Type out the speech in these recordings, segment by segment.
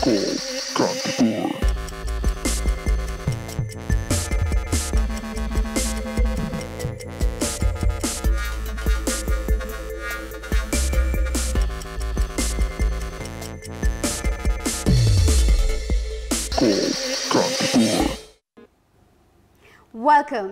Welcome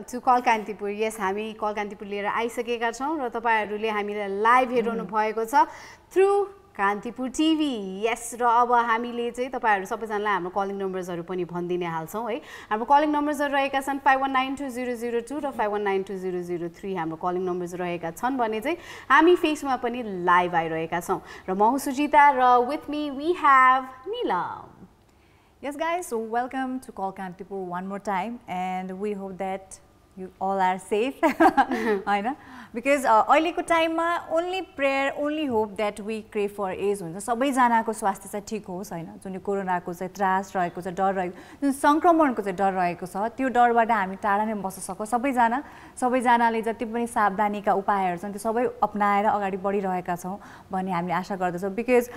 to Call Kantipur. Yes, हामी Call Kantipur लिएर आइसकेका छौं र तपाईहरुले हामीलाई लाइभ हेर्नु भएको छ through Kantipur TV. Yes, र अब हामीले चाहिँ तपाईहरु सबैजनालाई हाम्रो कलिङ नम्बर्सहरु पनि भन्दिने हाल्छौं है. हाम्रो कलिङ नम्बर्सहरु रहेका छन् 51920002 र 51920003 हाम्रो कलिङ नम्बर्स रहेका छन् भने चाहिँ हामी फेसमा पनि लाइभ आइरहेका छौं र म हुँ सुजिता र with me we have Neelam. Yes guys, so welcome to Call Kantipur one more time and we hope that you all are safe. I know. Because अहिलेको टाइममा only prayer, only hope that we crave for is हुन्छ सबैजनाको स्वास्थ्य चाहिँ ठीक होस् हैन जुन कोरोनाको चाहिँ त्रास रहेको छ डर रहेको जुन संक्रमणको चाहिँ डर रहेको छ त्यो डरबाट हामी टाढा नै बस्न सकौं सबैजनाले जति पनि सावधानीका उपायहरु छन् त्यो सबै अपनाएर अगाडि बढिरहेका छौं भन्ने हामीले आशा गर्दछौं बिकज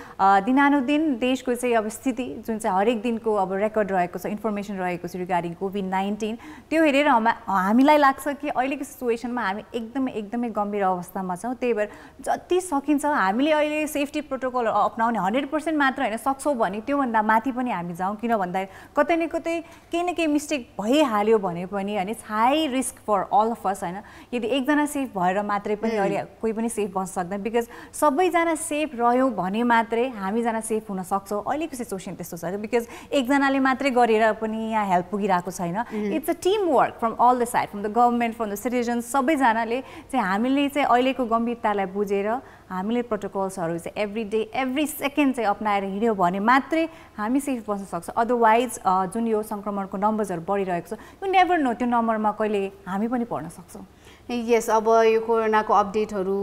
दिनानुदिन देशको चाहिँ अब स्थिति जुन चाहिँ हरेक दिनको अब रेकर्ड रहेको छ इन्फर्मेसन रहेको छ रिगार्डिङ कोभिड-19 त्यो हेरेर हामीलाई लाग्छ कि अहिलेको सिचुएसनमा हामी एकदमै गम्भीर अवस्थामा छौं त्यही भएर जति सकिन्छ हामीले अहिले सेफ्टी प्रोटोकल अपनाउने 100% मात्र हैन सक्छौं भने त्यो भन्दा माथि पनि हामी जाउँ किन भन्दा कतै न कतै केही न केही मिस्टेक भइहाल्यो भने पनि हैन high risk for all of us हैन यदि एकजना सेफ भएर मात्रै पनि अहिले कोही पनि सेफ बस्न सक्दैन बिकज सबैजना सेफ रह्यौं भने मात्रै हामीजना सेफ हुन सक्छौं अहिलेको सिचुएसन त्यस्तो छ बिकज एकजनाले मात्रै गरेर पनि यहाँ हेल्प पुगिराको छैन it's a team work from all the side from the government from the citizens सबैजनाले चाहिँ हामीले चाहिँ अहिलेको गम्भीरतालाई बुझेर हामीले प्रोटोकल्सहरु चाहिँ एभ्री डे एभ्री सेकेन्ड चाहिँ अपनाएर हिड्यो भने मात्रै हामी सेफ बस्न सक्छौं अदरवाइज जुन यो संक्रमणको नम्बर्सहरु बढिरहेको छ यु नेभर नो त्यो नम्बरमा कहिले हामी पनि पर्न सक्छौं यस अब यो कोरोनाको अपडेटहरु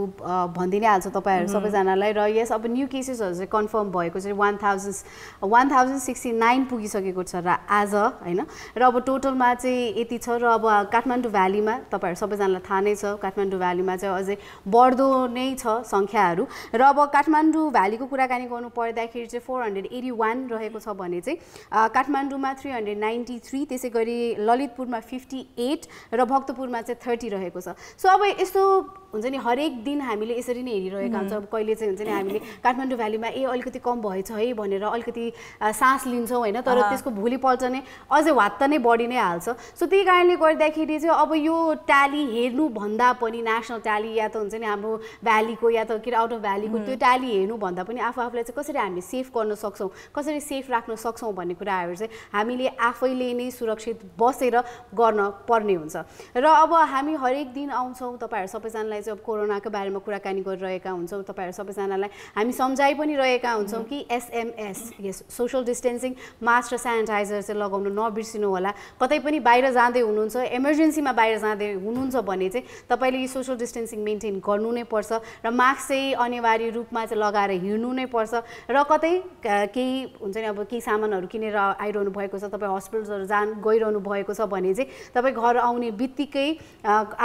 भन्दिनै हाल्छ तपाईहरु सबैजनालाई र यस अब न्यू केसेसहरु चाहिँ कन्फर्म भएको चाहिँ 1069 पुगिसकेको छ र आज हैन र अब टोटलमा चाहिँ यति छ र अब काठमाडौँ भ्यालीमा तपाईहरु सबैजनालाई थाहा नै छ काठमाडौँ भ्यालीमा चाहिँ अझै बढ्दो नै छ संख्याहरु र अब काठमाडौँ भ्यालीको कुराकानी गर्नु पर्दाखेरि चाहिँ 481 रहेको छ भने चाहिँ काठमाडौँमा 393 त्यसैगरी ललितपुरमा 58 र भक्तपुरमा चाहिँ 30 रहेको छ सो अब यस्तो हुन्छ नि हरेक दिन हामीले यसरी नै हेरिरहेका हुन्छ अब कहिले चाहिँ हुन्छ नि हामीले काठमाडौँ भ्यालीमा अलिकति कम भएछ है भनेर अलिकति सास लिन्छौं हैन तर त्यसको भोलिपल्ट नै अझै वात्त नै बढी नै हाल्छ सो त्यही कारणले गर्दाखेरि चाहिँ अब यो ट्याली हेर्नु भन्दा पनि नेशनल ट्याली या त हुन्छ नि हाम्रो भ्यालीको या त आउट अफ भ्यालीको त्यो ट्याली हेर्नु भन्दा पनि आफूलाई चाहिँ कसरी हामी सेफ गर्न सक्छौं कसरी सेफ राख्न सक्छौं भन्ने कुराहरु चाहिँ हामीले आफैले नै सुरक्षित बसेर गर्न पर्ने हुन्छ र अब हामी हरेक दिन आउँछौं तपाईहरु सबैजनालाई चाहिँ अब कोरोनाको बारेमा कुराकानी गरिरहेका हुन्छौं तपाईहरु सबैजनालाई हामी सम्झाइ पनि रहेका हुन्छौं कि एसएमएस यस सोशल डिस्टेन्सिङ मास्क र स्यानिटाइजर चाहिँ लगाउन नबिर्सिनु होला कतै पनि बाहिर जाँदै हुनुहुन्छ इमर्जेन्सीमा बाहिर जाँदै हुनुहुन्छ भने चाहिँ तपाईले यो सोशल डिस्टेन्सिङ मेन्टेन गर्नु नै पर्छ र मास्क चाहिँ अनिवार्य रूपमा चाहिँ लगाएर हिँड्नु नै पर्छ र कतै केही हुन्छ नि अब केही सामानहरु किनेर आइरहनु भएको छ तपाई हस्पिटलहरु गइरहनु भएको छ भने चाहिँ तपाई घर आउने बित्तिकै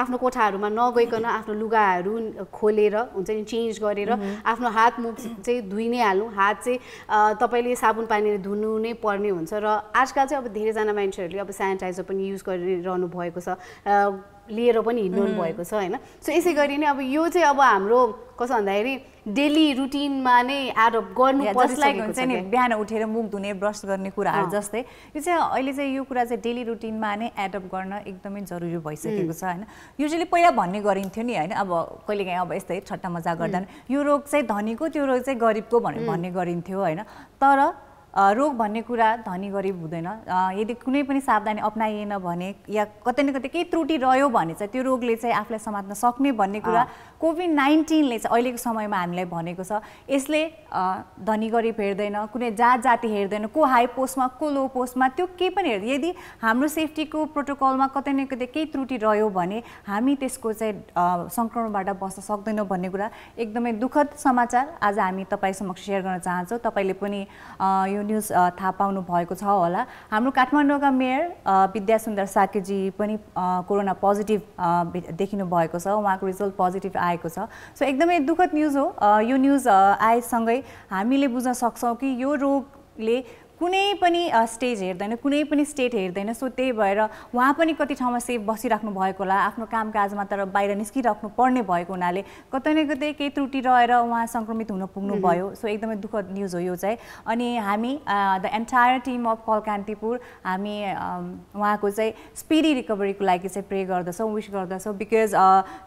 आफ्नो कोठाहरुमा नगइकन आफ्नो लुगाहरु खोलेर हुन्छ नि चेन्ज गरेर आफ्नो हात मुख चाहिँ धुइ नै हाल्नु हात चाहिँ तपाईले साबुन पानीले धुनु नै पर्ने हुन्छ र आजकल चाहिँ अब धेरै जना मान्छेहरुले अब स्यानिटाइजर पनि युज गरिरहनु भएको छ लिएर पनि हिँड्नु भएको छ हैन सो यसै गरी नै अब यो चाहिँ अब हाम्रो कसो भन्दाखेरि डेली रुटिनमा नै एडप्ट गर्नु परिसकेको छ नि बिहान उठेर मुख धुने ब्रश गर्ने कुराहरु जस्तै यो चाहिँ अहिले चाहिँ यो कुरा चाहिँ डेली रुटिनमा नै एडप्ट गर्न एकदमै जरुरी भइसकेको छ हैन युजुअली पहिला भन्ने गरिन्थ्यो नि हैन अब कहिलेकाहीँ अब यस्तै ठट्टा मजाक गर्दा यो रोग चाहिँ धनीको त्यो रोग चाहिँ गरिबको भन्ने गरिन्थ्यो हैन तर रोग भन्ने कुरा धनी गरिब हुँदैन यदि कुनै पनि सावधानी अपनाइएन भने या कतै न कतै केही त्रुटि रह्यो भने चाहिँ त्यो रोगले चाहिँ आफूलाई समात्न सक्ने भन्ने कुरा कोभिड-19 ले चाहिँ अहिलेको समयमा हामीलाई भनेको छ यसले धनी गरिब हेर्दैन कुनै जाति हेर्दैन को हाई पोस्टमा को लो पोस्टमा त्यो केही पनि हेर्दैन यदि हाम्रो सेफ्टीको प्रोटोकलमा कतै न कतै केही त्रुटि रह्यो भने हामी त्यसको चाहिँ संक्रमणबाट बस्न सक्दैनौं भन्ने कुरा एकदमै दुःखद समाचार आज हामी तपाई समक्ष शेयर गर्न चाहन्छौं तपाईले पनि यो न्यूज थाहा पाउनु भएको छ होला हाम्रो काठमाडौँका मेयर विद्यासुन्दर साकेजी पनि कोरोना पोजिटिभ देखिनु भएको छ उहाँको रिजल्ट पोजिटिभ आएको छ सो एकदमै दुःखद न्यूज हो यो न्यूज आएसँगै हामीले बुझ्न सक्छौं कि यो रोगले कुनै पनि स्टेज हेर्दैन, कुनै पनि स्टेट हेर्दैन। सो त्यही भएर उहाँ पनि कति ठाउँमा सेफ बसिराख्नु भएको होला, आफ्नो कामकाजमा तर बाहिर निस्किराख्नु पर्ने भएको हुनाले कतै न कतै केही त्रुटि रहेर उहाँ सङ्क्रमित हुन पुग्नु भयो। सो एकदमै दुःखद न्युज हो यो चाहिँ। अनि हामी the entire team of call Kantipur हामी उहाँको चाहिँ स्पिडी रिकभरीको लागि चाहिँ प्रे गर्दछौँ, विश गर्दछौँ। बिकज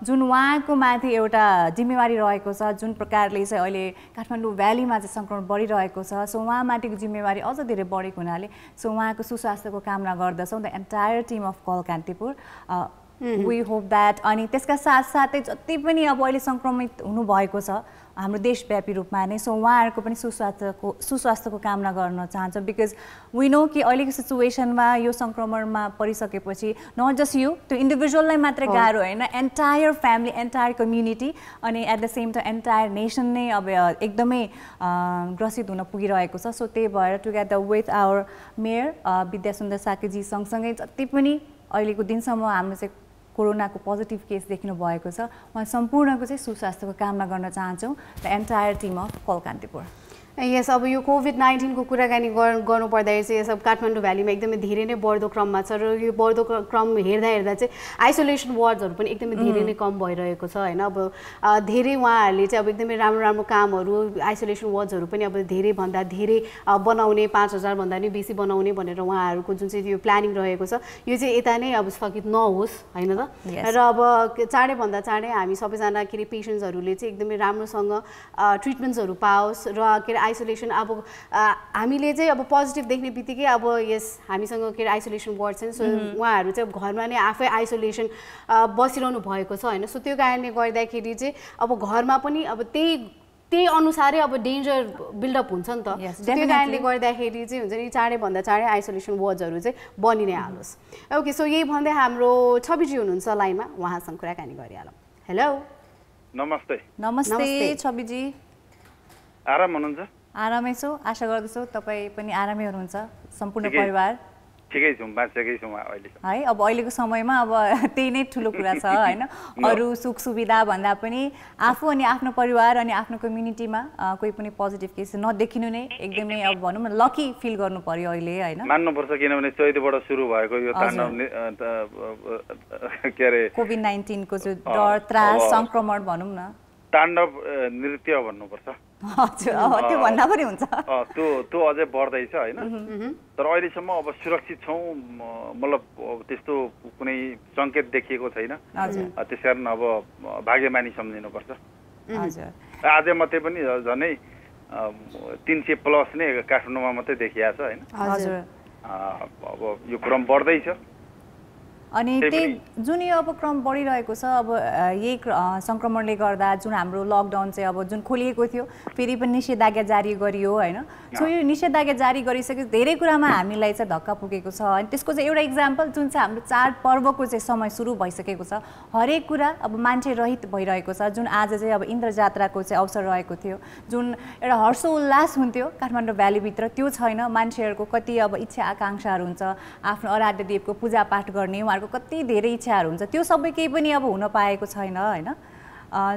जुन उहाँको माथि एउटा जिम्मेवारी रहेको छ, जुन प्रकारले चाहिँ अहिले काठमाडौँ भ्यालीमा चाहिँ सङ्क्रमण बढिरहेको छ, सो उहाँमाथिको जिम्मेवारी अझ धेरै बढेको हुनाले सो उहाँको सुस्वास्थ्यको कामना गर्दछौँ the entire team of call Kantipur. We hope that अनि त्यसका साथसाथै जति पनि अब अहिले सङ्क्रमित हुनुभएको छ हाम्रो देशव्यापी रूपमा नै, सो उहाँहरूको पनि सुस्वास्थ्यको कामना गर्न चाहन्छौँ। बिकज वी नो कि अहिलेको सिचुएसनमा यो सङ्क्रमणमा परिसकेपछि नट जस्ट यु त्यो इन्डिभिजुअललाई मात्रै गाह्रो होइन, एन्टायर फ्यामिली, एन्टायर कम्युनिटी अनि at the same time entire nation नै अब एकदमै ग्रसित हुन पुगिरहेको छ। सो त्यही भएर together with our mayor Vidyasundar साकेजी सँगसँगै जति पनि अहिलेको दिनसम्म हाम्रो चाहिँ कोरोनाको पोजिटिभ केस देखिनु भएको छ उहाँ सम्पूर्णको चाहिँ सुस्वास्थ्यको कामना गर्न चाहन्छौँ the entire team of call Kantipur. Yes, अब यो कोभिड-19 को कुराकानी गर्नु पर्दाखेरि चाहिँ यसो काठमाडौँ भ्यालीमा एकदमै धेरै नै बढ्दो क्रममा छ र यो बढ्दो क्रम हेर्दा चाहिँ आइसोलेसन वार्ड्सहरू पनि एकदमै धेरै नै कम भइरहेको छ होइन। अब धेरै उहाँहरूले चाहिँ अब एकदमै राम्रो कामहरू आइसोलेसन वार्ड्सहरू पनि अब धेरैभन्दा धेरै बनाउने, 5000 भन्दा नि बेसी बनाउने भनेर उहाँहरूको जुन चाहिँ यो प्लानिङ रहेको छ यो चाहिँ यता नै अब स्थगित नहोस् होइन त। र अब चाँडैभन्दा चाँडै हामी सबैजना के अरे पेसेन्ट्सहरूले चाहिँ एकदमै राम्रोसँग ट्रिटमेन्ट्सहरू पाओस् र के अरे आइसोलेसन अब हामीले चाहिँ अब पोजिटिभ देख्ने बित्तिकै अब यस हामीसँग के अरे आइसोलेसन वार्ड छ, सो उहाँहरू चाहिँ घरमा नै आफै आइसोलेसन बसिरहनु भएको छ होइन। सो त्यो कारणले गर्दाखेरि चाहिँ अब घरमा पनि अब त्यही अनुसारै अब डेन्जर बिल्डअप हुन्छ नि त। त्यो कारणले गर्दाखेरि चाहिँ हुन्छ नि चाँडैभन्दा चाँडै आइसोलेसन वार्ड्सहरू चाहिँ बनि नै हालोस्। ओके, सो यही भन्दै हाम्रो छविजी हुनुहुन्छ लाइनमा, उहाँसँग कुराकानी गरिहालौँ। हेलो, नमस्ते। नमस्ते छविजी, आराम हुनुहुन्छ? आरामै छु, आशा गर्दछु तपाईँ पनि आरामै हुनुहुन्छ, सम्पूर्ण परिवार? ठिकै छौँ, बाँचेकै छौँ अहिले है। अब अहिलेको समयमा अब त्यही नै ठुलो कुरा छ होइन। अरू सुख सुविधा भन्दा पनि आफू अनि आफ्नो परिवार अनि आफ्नो कम्युनिटीमा कोही पनि पोजिटिभ केस नदेखिनु नै एकदमै अब भनौँ न लकी फिल गर्नु पर्यो अहिले होइन। मान्नुपर्छ, किनभने चैतबाट सुरु भएको यो ताण्डव के अरे कोभिड-19 को जो डर त्रास सङ्क्रमण भनौँ न ताण्डव नृत्य भन्नुपर्छ। हजुर, त्यो भन्दा पनि हुन्छ। त्यो अझै बढ्दैछ होइन। तर अहिलेसम्म अब सुरक्षित छौँ, मतलब त्यस्तो कुनै सङ्केत देखिएको छैन। त्यस कारण अब भाग्यमानी सम्झिनुपर्छ। आज मात्रै पनि झनै 300+ नै काठमाडौँमा मात्रै देखिएको छ होइन। अब यो क्रम बढ्दैछ। अनि त्यही जुन यो अब क्रम बढिरहेको छ अब यही सङ्क्रमणले गर्दा जुन हाम्रो लकडाउन चाहिँ अब जुन खोलिएको थियो फेरि पनि निषेधाज्ञा जारी गरियो होइन। सो यो निषेधाज्ञा जारी गरिसके धेरै कुरामा हामीलाई चाहिँ धक्का पुगेको छ अनि त्यसको चाहिँ एउटा इक्जाम्पल जुन चाहिँ हाम्रो चाडपर्वको चाहिँ समय सुरु भइसकेको छ, हरेक कुरा अब मान्छे रहित भइरहेको छ। जुन आज चाहिँ अब इन्द्र जात्राको चाहिँ अवसर रहेको थियो, जुन एउटा हर्षोल्लास हुन्थ्यो काठमाडौँ भ्यालीभित्र, त्यो छैन। मान्छेहरूको कति अब इच्छा आकाङ्क्षाहरू हुन्छ, आफ्नो आराध्य देवको पूजापाठ गर्ने कति धेरै इच्छाहरू हुन्छ, त्यो सबै केही पनि अब हुन पाएको छैन होइन।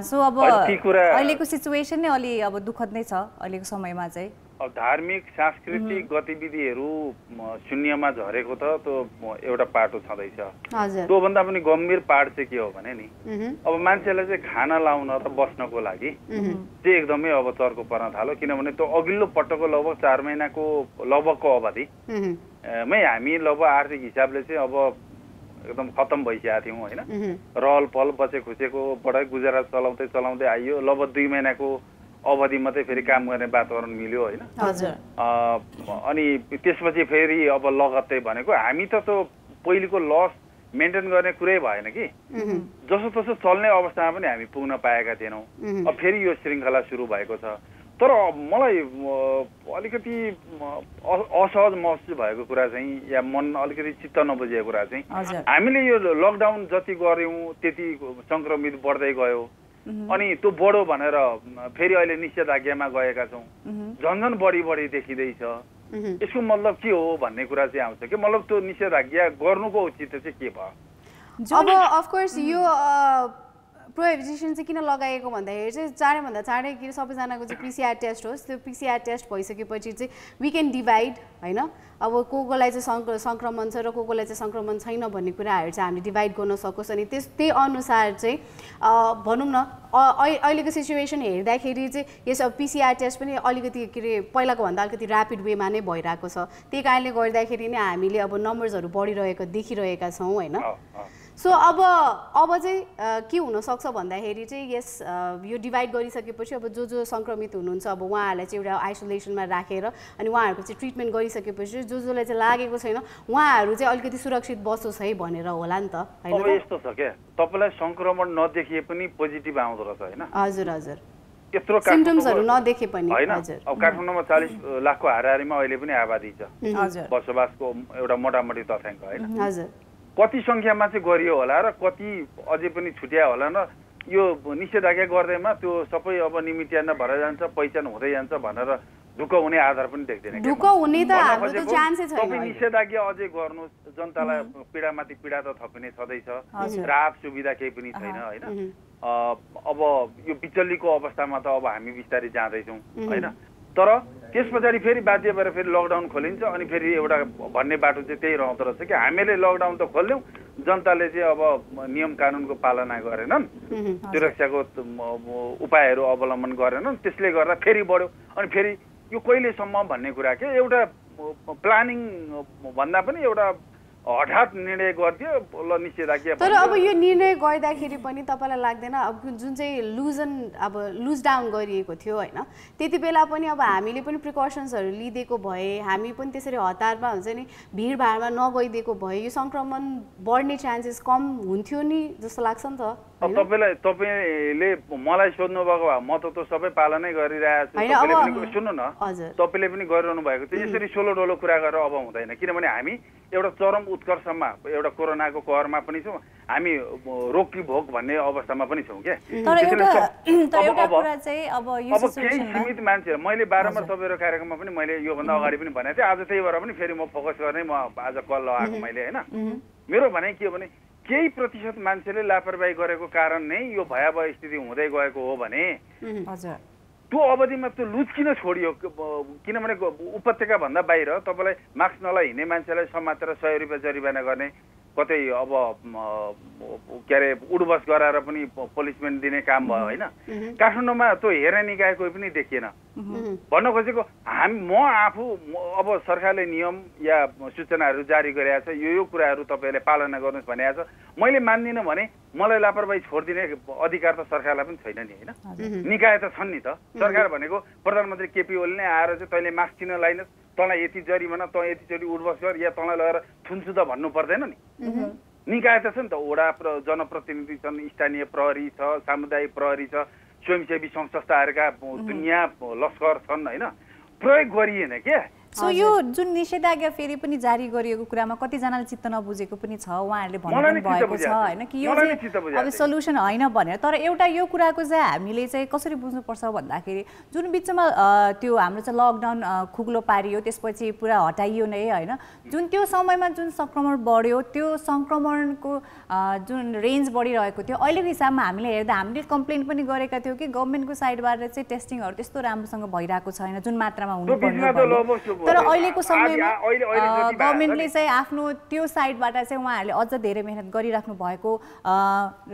सो अब अहिलेको सिचुएसन नै अलि अब दुःखद नै छ अहिलेको समयमा चाहिँ। अब धार्मिक सांस्कृतिक गतिविधिहरू शून्यमा झरेको त त्यो एउटा पाटो छँदैछ। त्योभन्दा पनि गम्भीर पाठ चाहिँ के हो भने नि अब मान्छेलाई चाहिँ खाना लाउन र बस्नको लागि चाहिँ एकदमै अब चर्को पर्न थाल्यो। किनभने त्यो अघिल्लो पटकको लगभग 4 महिनाको लगभगको अवधिमै हामी लगभग आर्थिक हिसाबले चाहिँ अब एकदम खत्तम भइसकेका थियौँ होइन। रहल पहल बचे खुसेकोबाट गुजारा चलाउँदै आइयो। लगभग 2 महिनाको अवधि मात्रै फेरि काम गर्ने वातावरण मिल्यो होइन। अनि त्यसपछि फेरि अब लगत्तै भनेको हामी त त्यो पहिलेको लस मेन्टेन गर्ने कुरै भएन कि जसो तसो चल्ने अवस्थामा पनि हामी पुग्न पाएका थिएनौँ। अब फेरि यो श्रृङ्खला सुरु भएको छ। तर मलाई अलिकति असहज महसुस भएको कुरा चाहिँ या मन अलिकति चित्त नबुझेको कुरा चाहिँ हामीले यो लकडाउन जति गऱ्यौँ त्यति सङ्क्रमित बढ्दै गयो अनि त्यो बढो भनेर फेरि अहिले निषेधाज्ञामा गएका छौँ, झन्झन बढी देखिँदैछ। यसको मतलब के हो भन्ने कुरा चाहिँ आउँछ कि मतलब त्यो निषेधाज्ञा गर्नुको औचित्य चाहिँ के भयो? अब अफकोर्स यो प्रोहिबिसन चाहिँ किन लगाएको भन्दाखेरि चाहिँ चाँडैभन्दा चाँडै कि सबैजनाको चाहिँ पिसिआर टेस्ट होस्। त्यो पिसिआर टेस्ट भइसकेपछि चाहिँ वी क्यान डिभाइड होइन, अब कोलाई चाहिँ सङ्क्रमण छ र कोलाई चाहिँ सङ्क्रमण छैन भन्ने कुराहरू चाहिँ हामीले डिभाइड गर्न सकोस्। अनि त्यही अनुसार चाहिँ भनौँ न अहिलेको सिचुएसन हेर्दाखेरि चाहिँ यस पिसिआर टेस्ट पनि अलिकति के अरे पहिलाको भन्दा अलिकति ऱ्यापिड वेमा नै भइरहेको छ। त्यही कारणले गर्दाखेरि नै हामीले अब नम्बर्सहरू बढिरहेको देखिरहेका छौँ होइन। सो अब चाहिँ के हुनसक्छ भन्दाखेरि चाहिँ यस यो डिभाइड गरिसकेपछि अब जो सङ्क्रमित हुनुहुन्छ अब उहाँहरूलाई चाहिँ एउटा आइसोलेसनमा राखेर अनि उहाँहरूको चाहिँ ट्रिटमेन्ट गरिसकेपछि जसलाई चाहिँ लागेको छैन उहाँहरू चाहिँ अलिकति सुरक्षित बसोस् है भनेर होला नि त होइन। अब यस्तो छ क्या, तपाईँलाई सङ्क्रमण नदेखिए पनि पोजिटिभ आउँदो रहेछ होइन। हजुर हजुर, त्यत्रो सिम्पटम्सहरू नदेखे पनि होइन। अब काठमाडौँमा 40 लाखको हाराहारीमा अहिले पनि आबादी छ, बसोबासको एउटा मोटामोटी तथ्याङ्क होइन। हजुर, कति सङ्ख्यामा चाहिँ गरियो होला र कति अझै पनि छुट्या होला र यो निषेधाज्ञा गर्दैमा त्यो सबै अब निमित्यान्न भएर जान्छ, पहिचान हुँदै जान्छ भनेर ढुक्क हुने आधार पनि देख्दैन। ढुक्क हुने त हाम्रो त चान्सै छैन। तपाईँ निषेधाज्ञा अझै गर्नुहोस्, जनतालाई पीडामाथि पीडा त थपिने छँदैछ, राहत सुविधा केही पनि छैन होइन। अब यो बिचल्लीको अवस्थामा त अब हामी बिस्तारै जाँदैछौँ होइन। तर त्यस पछाडि फेरि बाध्य भएर फेरि लकडाउन खोलिन्छ अनि फेरि एउटा भन्ने बाटो चाहिँ त्यही रहँदो रहेछ कि हामीले लकडाउन त खोल्यौँ, जनताले चाहिँ अब नियम कानुनको पालना गरेनन्, सुरक्षाको उपायहरू अवलम्बन गरेनन्, त्यसले गर्दा फेरि बढ्यो। अनि फेरि यो कहिलेसम्म भन्ने कुरा के एउटा प्लानिङ भन्दा पनि एउटा हठात निर्णय गरिदियो ल निषेधाज्ञा। तर अब यो निर्णय गर्दाखेरि पनि तपाईँलाई लाग्दैन अब जुन चाहिँ लुज डाउन गरिएको थियो होइन त्यति बेला पनि अब हामीले पनि प्रिकसन्सहरू लिइदिएको भए, हामी पनि त्यसरी हतारमा हुन्छ नि भिडभाडमा नगइदिएको भए यो सङ्क्रमण बढ्ने चान्सेस कम हुन्थ्यो नि जस्तो लाग्छ नि त। तपाईँले मलाई सोध्नु भएको भए म त सबै पालनै गरिरहेको छु। सुन्नु न, तपाईँले पनि गरिरहनु भएको थियो। यसरी सोलो डोलो कुरा गरेर अब हुँदैन, किनभने हामी एउटा चरम उत्कर्षमा एउटा कोरोनाको कहरमा पनि छौँ, हामी रोकी भोग भन्ने अवस्थामा पनि छौँ क्या। अब केही सीमित मान्छे, मैले बारम्बार तपाईँको कार्यक्रममा पनि मैले योभन्दा अगाडि पनि भनेको थिएँ, आज त्यही भएर पनि फेरि म फोकस गर्ने म आज कल लगाएको मैले होइन। मेरो भनाइ के हो भने केही प्रतिशत मान्छेले लापरवाही गरेको कारण नै यो भयावह स्थिति हुँदै गएको हो भने त्यो अवधिमा त्यो लुज किन छोडियो? किनभने उपत्यका भन्दा बाहिर तपाईँलाई मास्क नलाइ हिँड्ने मान्छेलाई समातेर 100 रुपियाँ जरिवाना गर्ने, कतै अब के अरे उडबस गराएर पनि पनिसमेन्ट दिने काम भयो होइन। काठमाडौँमा त्यो हेर्ने निकाय कोही पनि देखिएन। भन्न खोजेको म आफू अब सरकारले नियम या सूचनाहरू जारी गरेको छ, यो कुराहरू तपाईँले पालना गर्नुहोस् भनेको छ, मैले मान्दिनँ भने मलाई लापरवाही छोडिदिने अधिकार त सरकारलाई पनि छैन नि होइन। निकाय त छन् नि त। सरकार भनेको प्रधानमन्त्री केपी ओलीले नै आएर चाहिँ तैँले मास्क किन लाइनस्, तँलाई यति जरिमाना, तँ यतिचोटि उठबस गर या तँलाई लगेर थुन्छु त भन्नु पर्दैन नि। निकाय त छ नि त, वडा जनप्रतिनिधि छन्, स्थानीय प्रहरी छ, सामुदायिक प्रहरी छ, स्वयंसेवी संस्थाहरूका दुनियाँ लस्कर छन् होइन। प्रयोग गरिएन क्या। सो यो जुन निषेधाज्ञा फेरि पनि जारी गरिएको कुरामा कतिजनाले चित्त नबुझेको पनि छ, उहाँहरूले भन्नु भएको छ होइन कि यो चाहिँ अब सल्युसन होइन भनेर। तर एउटा यो कुराको चाहिँ हामीले चाहिँ कसरी बुझ्नुपर्छ भन्दाखेरि जुन बिचमा त्यो हाम्रो चाहिँ लकडाउन खुग्लो पारियो त्यसपछि पुरा हटाइयो नै होइन, जुन त्यो समयमा जुन सङ्क्रमण बढ्यो त्यो सङ्क्रमणको जुन रेन्ज बढिरहेको थियो अहिलेको हिसाबमा हामीले हेर्दा हामीले कम्प्लेन पनि गरेका थियौँ कि गभर्मेन्टको साइडबाट चाहिँ टेस्टिङहरू त्यस्तो राम्रोसँग भइरहेको छैन जुन मात्रामा हुनुपर्ने। तर अहिलेको समयमा गभर्मेन्टले चाहिँ आफ्नो त्यो साइडबाट चाहिँ उहाँहरूले अझ धेरै मेहनत गरिराख्नु भएको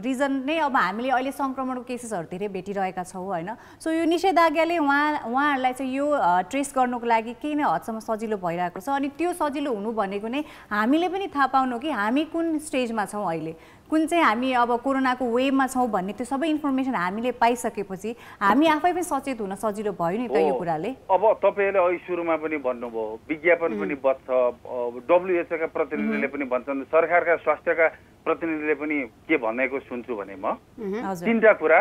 रिजन नै अब हामीले अहिले सङ्क्रमणको केसेसहरू धेरै भेटिरहेका छौँ होइन। सो यो निषेधाज्ञाले उहाँहरूलाई चाहिँ यो ट्रेस गर्नुको लागि केही नै हदसम्म सजिलो भइरहेको छ। अनि त्यो सजिलो हुनु भनेको नै हामीले पनि थाहा पाउनु कि हामी कुन स्टेजमा छौँ अहिले, कुन चाहिँ हामी अब कोरोनाको वेभमा छौँ भन्ने त्यो सबै इन्फर्मेसन हामीले पाइसकेपछि हामी आफै पनि सचेत हुन सजिलो भयो नि त यो कुराले। अब तपाईँले अघि सुरुमा पनि भन्नुभयो विज्ञापन पनि बच्छ, WHO का प्रतिनिधिले पनि भन्छन्, सरकारका स्वास्थ्यका प्रतिनिधिले पनि के भनेको सुन्छु भने म तीनटा कुरा,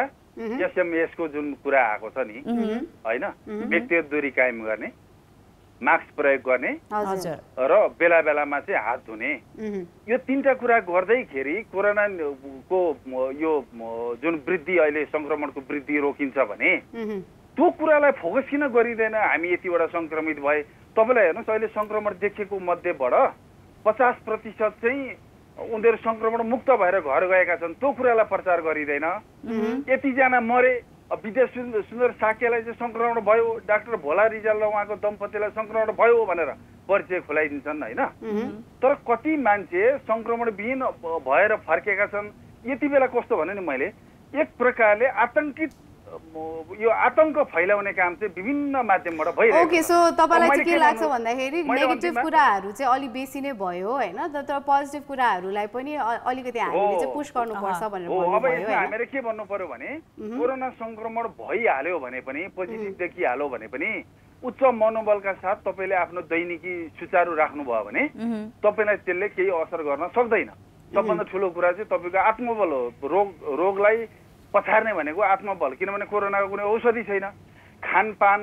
SMS को जुन कुरा आएको छ नि होइन, व्यक्तिगत दूरी कायम गर्ने, मास्क प्रयोग गर्ने र बेला बेलामा चाहिँ हात धुने, यो तीनटा कुरा गर्दैखेरि कोरोनाको यो जुन वृद्धि अहिले सङ्क्रमणको वृद्धि रोकिन्छ भने त्यो कुरालाई फोकस किन गरिँदैन? हामी यतिवटा सङ्क्रमित भए, तपाईँलाई हेर्नुहोस् अहिले सङ्क्रमण देखेको मध्येबाट 50% चाहिँ उनीहरू संक्रमण मुक्त भएर घर गएका छन् त्यो कुरालाई प्रचार गरिँदैन। यतिजना मरे, विद्या सुन्दर साक्यलाई चाहिँ संक्रमण भयो, डाक्टर भोला रिजाल र उहाँको दम्पतिलाई संक्रमण भयो भनेर परिचय खुलाइदिन्छन् होइन। तर कति मान्छे संक्रमणविहीन भएर फर्केका छन्। यति बेला कस्तो भने नि मैले एक प्रकारले आतंकित यो आतंक फैलाउने काम चाहिँ विभिन्न माध्यमबाट भइरहेको छ। ओके, सो तपाईलाई चाहिँ के लाग्छ भन्दाखेरि नेगेटिभ कुराहरू चाहिँ अलि बेसी नै भयो हैन, तर पोजिटिभ कुराहरूलाई पनि अलिकति हामीले चाहिँ पुश गर्नुपर्छ भनेर भन्नु अब भयो यसमा हामीले के भन्नु पर्यो भने कोरोना संक्रमण भइहाल्यो भने पनि पोजिटिभ देखिहाल्यो भने पनि उच्च मनोबलका साथ तपाईले आफ्नो दैनिकी सुचारू राख्नुभयो भने तपाईलाई त्यसले केही असर गर्न सक्दैन। सबभन्दा ठुलो कुरा चाहिँ तपाईको आत्मबल हो। रोगलाई पछार्ने भनेको आत्मबल, किनभने कोरोनाको कुनै औषधि छैन। खानपान